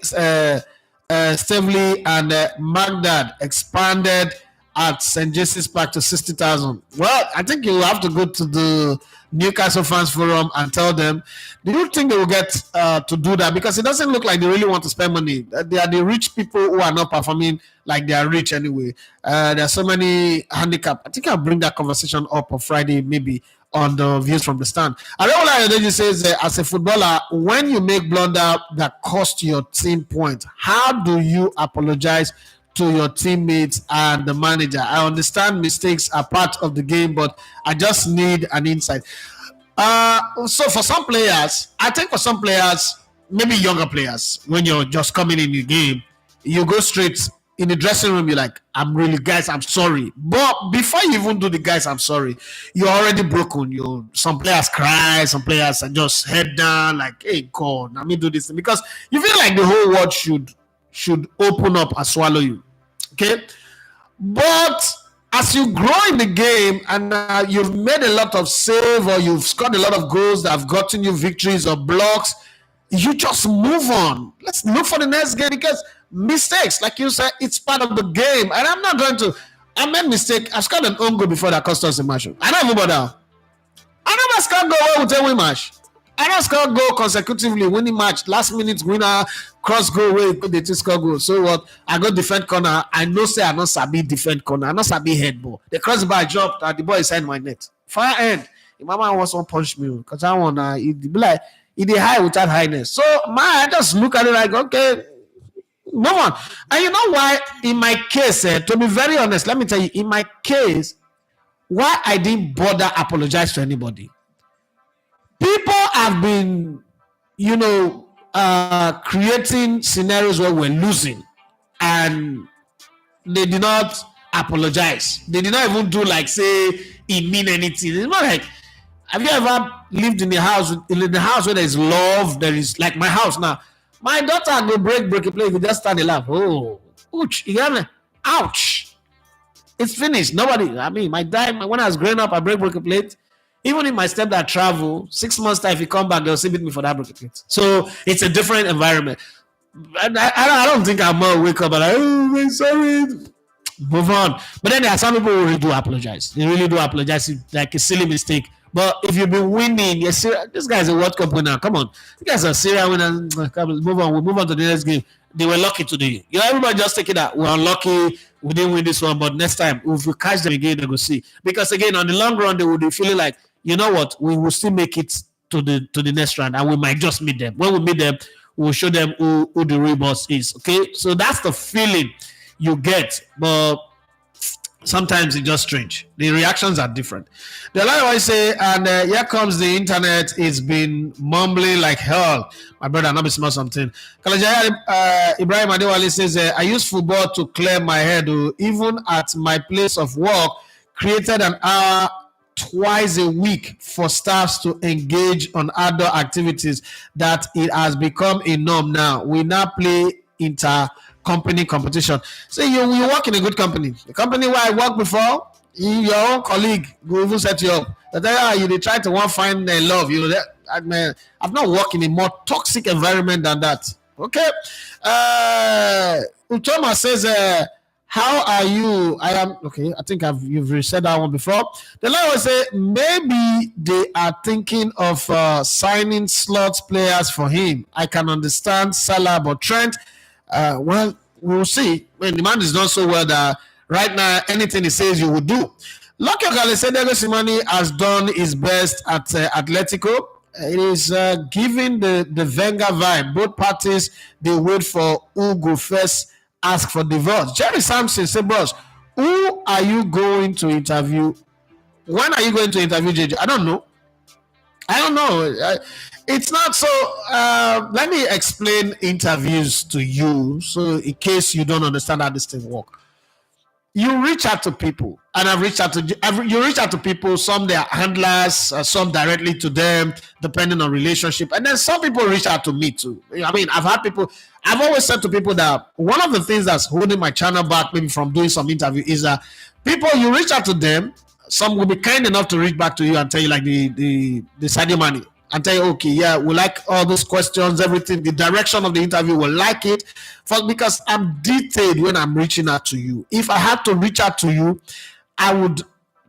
and Magdad expanded at St. James Park to 60,000. Well, I think you have to go to the Newcastle Fans Forum and tell them, do you think they will get to do that? Because it doesn't look like they really want to spend money. They are the rich people who are not performing like they are rich anyway. There are so many handicap. I think I'll bring that conversation up on Friday, maybe on the Views from the Stand. Areola Ayodeji says, as a footballer, when you make blunder that cost your team points, how do you apologize to your teammates and the manager? I understand mistakes are part of the game, but I just need an insight. So for some players, I think for some players, maybe younger players, when you're just coming in the game, you go straight in the dressing room, you're like, guys, I'm sorry. But before you even do the guys, I'm sorry, you're already broken. Some players cry, some players are just head down, like, hey, God, let me do this. Because you feel like the whole world should open up and swallow you. Okay? But as you grow in the game and you've made a lot of save or you've scored a lot of goals that have gotten you victories or blocks, you just move on. Let's look for the next game because mistakes, like you said, it's part of the game. And I'm not going to, I made mistake. I scored an own goal before that cost us a match. I don't even bother. I never scored goal with a win match. I don't score goal consecutively, winning match, last minute winner, cross goal where they score goal. So what? I go defend corner. I know say I not sabi defend corner. I not sabi head ball. The cross bar dropped and the ball is inside my net. Fire end. If my man wants to punch me because I want it be like it is high without highness. So I just look at it like okay, move on. And you know why? In my case, to be very honest, let me tell you, in my case, why I didn't bother apologize to anybody. People have been, creating scenarios where we're losing and they did not apologize. They did not even do like say it mean anything. It's not like, have you ever lived in the house where there is love? There is like my house now. My daughter go break a plate. You just stand and laugh. Oh, ouch! You got ouch! It's finished. Nobody. I mean, my dad. When I was growing up, I break a plate. Even if my stepdad travel, 6 months time, if he come back, they'll still beat me for that broken plate. So it's a different environment. I don't think I'm gonna wake up and like, oh, I'm sorry. Move on. But then there are some people who really do apologize. They really do apologize. It's like a silly mistake. But if you've been winning, this guy's a World Cup winner. Come on. You guys are serious winner. Come on, move on. We'll move on to the next game. They were lucky today. Everybody just take it out. We're unlucky. We didn't win this one. But next time, if we catch them again, they will see. Because again, on the long run, they will be feeling like, you know what? We will still make it to the next round. And we might just meet them. When we meet them, we'll show them who the real boss is. Okay? So that's the feeling you get. But sometimes it's just strange. The reactions are different. The line I say, and here comes the internet. It's been mumbling like hell. My brother, not be smart something. Kalajaya Ibrahim Adewale says, I use football to clear my head. Even at my place of work, created an hour twice a week for staffs to engage on outdoor activities that it has become a norm now. We now play inter-company competition. So you work in a good company. The company where I worked before, your own colleague will even set you up. That you try to find love. I've not worked in a more toxic environment than that. Okay. Utoma says, how are you? I am okay. I think you've said that one before. The line will say maybe they are thinking of signing slots players for him. I can understand Salah, but Trent. Well, we'll see. When the man is done so well that right now anything he says you will do. Lucky Okale said Diego Simeone has done his best at Atletico. It is giving the Wenger vibe. Both parties they wait for who go first. Ask for divorce. Jerry Sampson said, bros, who are you going to interview? When are you going to interview JJ? I don't know. It's not so. Let me explain interviews to you. So in case you don't understand how this thing works. you reach out to people, and I've reached out to you. Reach out to people. Some they are handlers, some directly to them, depending on relationship, and then some people reach out to me too. I mean, I've had people. I've always said to people that one of the things that's holding my channel back, maybe from doing some interview, is that people, you reach out to them. Some will be kind enough to reach back to you and tell you, like the Sadio Mane, and tell you, okay, yeah, we like all those questions, everything, the direction of the interview, we like it. Because I'm detailed when I'm reaching out to you. If I had to reach out to you, I would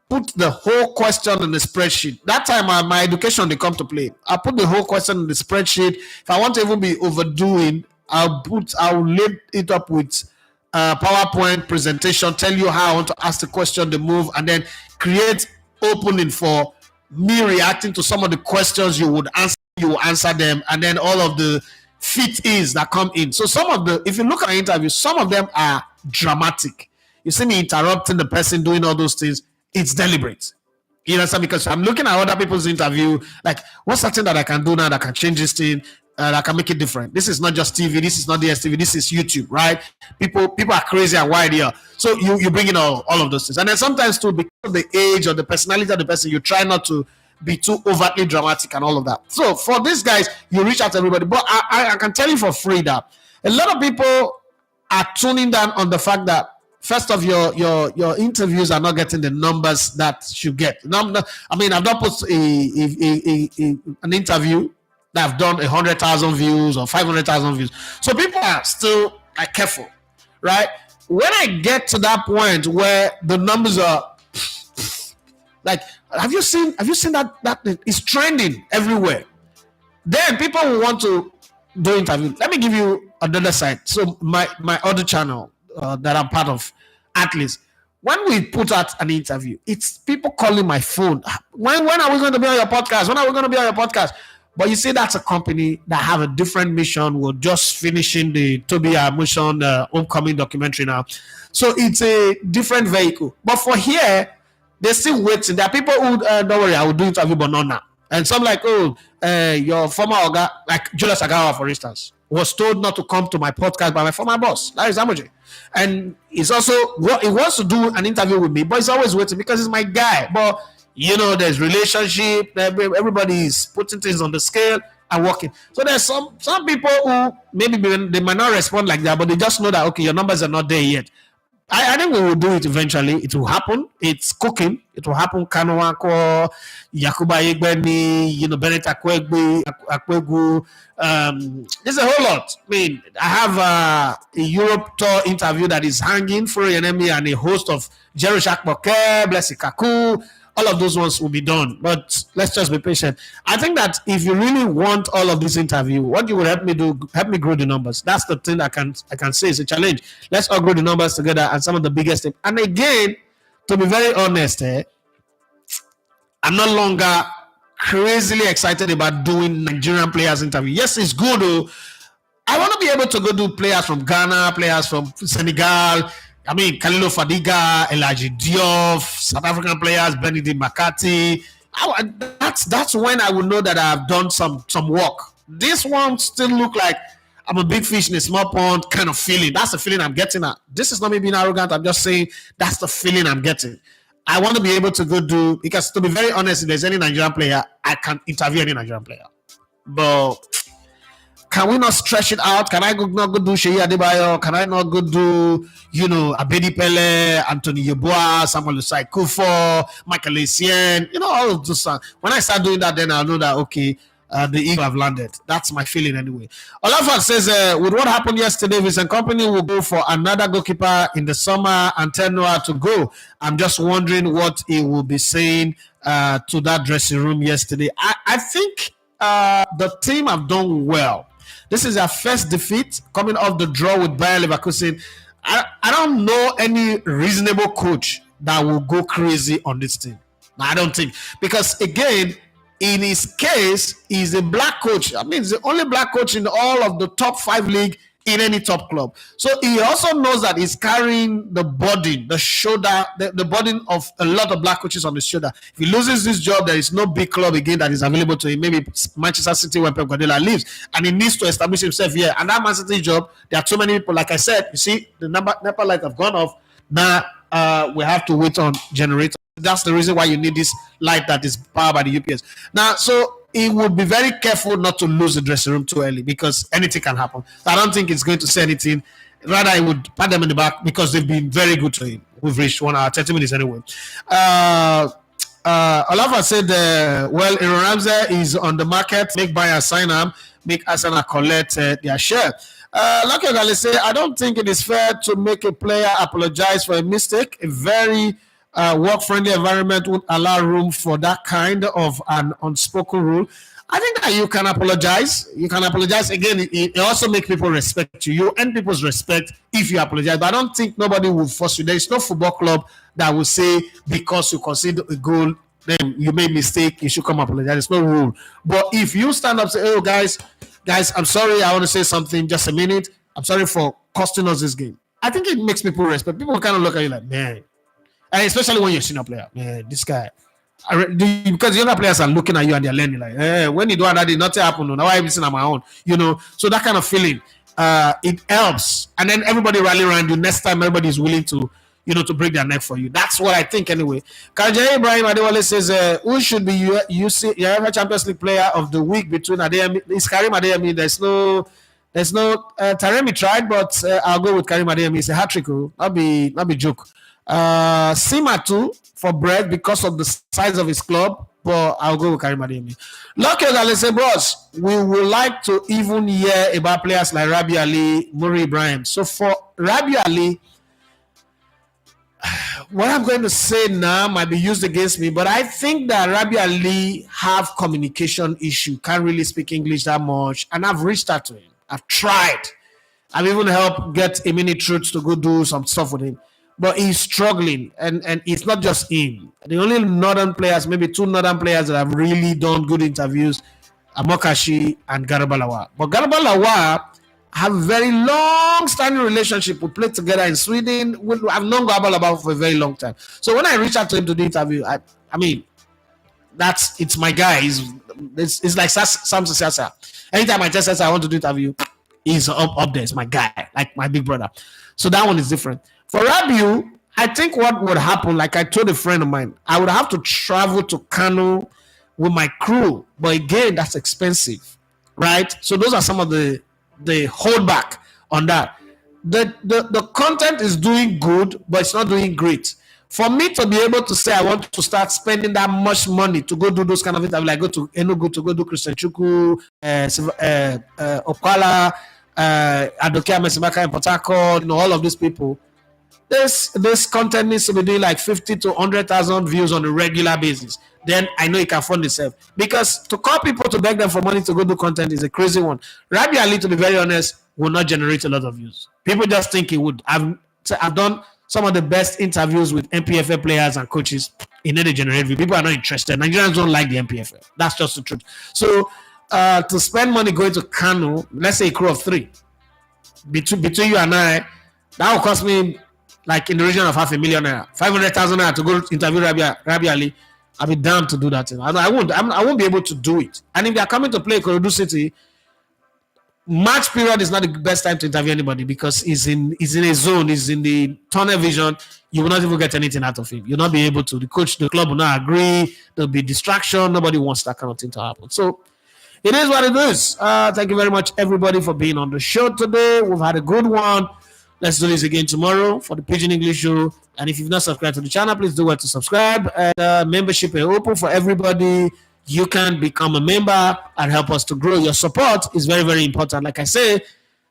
put the whole question in the spreadsheet. That time, my education, they come to play. I put the whole question in the spreadsheet. If I want to even be overdoing, I'll lay it up with PowerPoint presentation, tell you how I want to ask the question, the move, and then create opening for me reacting to some of the questions you would answer. You will answer them, and then all of the fit-ins that come in. So some of the, if you look at the interview, some of them are dramatic. You see me interrupting the person, doing all those things. It's deliberate. You understand? Because I'm looking at other people's interview, like, what's something that I can do now that can change this thing, that can make it different? This is not just TV. This is not DSTV. This is YouTube, right? People are crazy and wild here. So you bring in all of those things. And then sometimes too, because of the age or the personality of the person, you try not to be too overtly dramatic and all of that. So for these guys, you reach out to everybody. But I can tell you for free that a lot of people are tuning down on the fact that, first of your interviews are not getting the numbers that you get. I mean, I've not put an interview that I've done 100,000 views or 500,000 views. So people are still like careful, right? When I get to that point where the numbers are like, have you seen that it's trending everywhere? Then people will want to do interview. Let me give you another side. So my other channel that I'm part of, at least, when we put out an interview, it's people calling my phone. When are we going to be on your podcast? When are we going to be on your podcast? But you see, that's a company that have a different mission. We're just finishing the Toby Amushon homecoming documentary now. So it's a different vehicle. But for here, they're still waiting. There are people who, don't worry, I will do interview, but not now. And some like, your former Oga, like Julius Agawa, for instance, was told not to come to my podcast by my former boss, Larry Zamoje. And he's also, he wants to do an interview with me, but he's always waiting because he's my guy. But, there's relationship, everybody is putting things on the scale and working. So there's some people who maybe they might not respond like that, but they just know that, okay, your numbers are not there yet. I think we will do it eventually. It will happen. It's cooking. It will happen. Kanwako, Yakuba Yegbeni, Bennett Akwegu. There's a whole lot. I mean, I have a Europe tour interview that is hanging for enemy and a host of Jerry Shakboke, Blessy Kaku. All of those ones will be done, but let's just be patient. I think that if you really want all of this interview, what you will help me do, help me grow the numbers. That's the thing I can say is a challenge. Let's all grow the numbers together, and some of the biggest things. And again, to be very honest, I'm no longer crazily excited about doing Nigerian players interview. Yes, it's good though. I want to be able to go do players from Ghana, players from Senegal. I mean, Khalilou Fadiga, Elijah Diop, South African players, Benedict McCarthy. That's when I will know that I've done some work. This one still look like I'm a big fish in a small pond kind of feeling. That's the feeling I'm getting at. This is not me being arrogant. I'm just saying that's the feeling I'm getting. I want to be able to go do, because to be very honest, if there's any Nigerian player, I can interview any Nigerian player. But can we not stretch it out? Can I not go do Sheyi Adebayo? Can I not go do, Abedi Pele, Anthony Yeboah, Samuel Usai Kufo, Michael Essien, all of those. When I start doing that, then I'll know that, okay, the Eagle have landed. That's my feeling anyway. Olafat says, with what happened yesterday, Vincent Company will go for another goalkeeper in the summer and tell Noah to go. I'm just wondering what he will be saying to that dressing room yesterday. I think the team have done well. This is their first defeat coming off the draw with Bayern Leverkusen. I don't know any reasonable coach that will go crazy on this team. I don't think. Because again, in his case, he's a black coach. I mean, he's the only black coach in all of the top 5 league in any top club. So he also knows that he's carrying the burden, the shoulder, the burden of a lot of black coaches on his shoulder. If he loses this job, there is no big club again that is available to him. Maybe Manchester City when Pep Guardiola leaves, and he needs to establish himself here. And that Man City job, there are too many people. Like I said, you see, the NEPA lights have gone off. Now, we have to wait on generator. That's the reason why you need this light that is powered by the UPS. Now, so he would be very careful not to lose the dressing room too early because anything can happen. I don't think it's going to say anything. Rather, I would pat them in the back because they've been very good to him. We've reached 1 hour, 30 minutes anyway. Olafa said, well, Aaron Ramsey is on the market. Make Bayern sign him. Make Arsenal collect their share. Lucky Ogali say, I don't think it is fair to make a player apologize for a mistake. A very work-friendly environment would allow room for that kind of an unspoken rule. I think that you can apologize. You can apologize. Again, it also makes people respect you. You earn people's respect if you apologize. But I don't think nobody will force you. There is no football club that will say because you concede a goal, then you made a mistake, you should come apologize. There's no rule. But if you stand up and say, oh, guys, I'm sorry, I want to say something, just a minute. I'm sorry for costing us this game. I think it makes people respect. People kind of look at you like, man. And especially when you're a senior player. Man, this guy. Because the other players are looking at you and they're learning like, hey, when you do that, did nothing happen. Now I'm missing on my own, So that kind of feeling, it helps. And then everybody rally around you. Next time, everybody is willing to, to break their neck for you. That's what I think anyway. Kajay Ibrahim Adewale says, who should be UEFA Champions League player of the week between Adeyemi? It's Karim Adeyemi. There's no Taremi tried, but I'll go with Karim Adeyemi. It's a hat trick. Not be joke. Sima too for bread because of the size of his club, but I'll go with Karim Adeyemi. Lucky say, bros, we would like to even hear about players like Rabi Ali, Muri Ibrahim. So for Rabi Ali, what I'm going to say now might be used against me, but I think that Rabi Ali have communication issue, can't really speak English that much, and I've reached out to him. I've tried. I've even helped get a minute truth to go do some stuff with him. But he's struggling, and it's not just him. The only northern players, maybe 2 northern players that have really done good interviews are Mokashi and Garabalawa. But Garabalawa have a very long-standing relationship. We played together in Sweden. I've known Garabalawa for a very long time. So when I reached out to him to do the interview, I mean, it's my guy. It's like Samson Sasa. Anytime I tell Sasa I want to do interview, he's up there. It's my guy, like my big brother. So that one is different. For Rabiu, I think what would happen, like I told a friend of mine, I would have to travel to Kano with my crew. But again, that's expensive, right? So those are some of the holdback on that. The content is doing good, but it's not doing great. For me to be able to say I want to start spending that much money to go do those kind of things, I will like go to Enugu to go do Christian Chukwu, Okala, Adoke Amesimaka in Port Harcourt, all of these people. This content needs to be doing like 50 to 100,000 views on a regular basis. Then I know it can fund itself. Because to call people to beg them for money to go do content is a crazy one. Rabi Ali, to be very honest, will not generate a lot of views. People just think he would. I've done some of the best interviews with MPFA players and coaches. He never generate views. People are not interested. Nigerians don't like the MPFA. That's just the truth. So to spend money going to Kano, let's say a crew of 3, between you and I, that will cost me like in the region of $500,000 naira, 500,000 naira to go interview Rabi Ali. I'll be damned to do that. I won't be able to do it. And if they are coming to play Korodu City, March period is not the best time to interview anybody because he's in a zone, he's in the tunnel vision. You will not even get anything out of him. You'll not be able to. The coach, the club will not agree. There'll be distraction. Nobody wants that kind of thing to happen. So it is what it is. Thank you very much, everybody, for being on the show today. We've had a good one. Let's do this again tomorrow for the Pidgin English show. And if you've not subscribed to the channel, please do well to subscribe. And membership is open for everybody. You can become a member and help us to grow. Your support is very, very important. Like I say,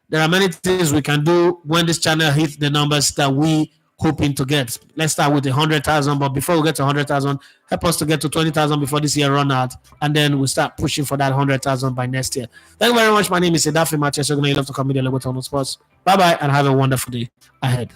there are many things we can do when this channel hits the numbers that we hoping to get. Let's start with 100,000. But before we get to 100,000, help us to get to 20,000 before this year run out. And then we'll start pushing for that 100,000 by next year. Thank you very much. My name is Sedafi Mathias. You love to come media Lagos on Sports. Bye-bye and have a wonderful day ahead.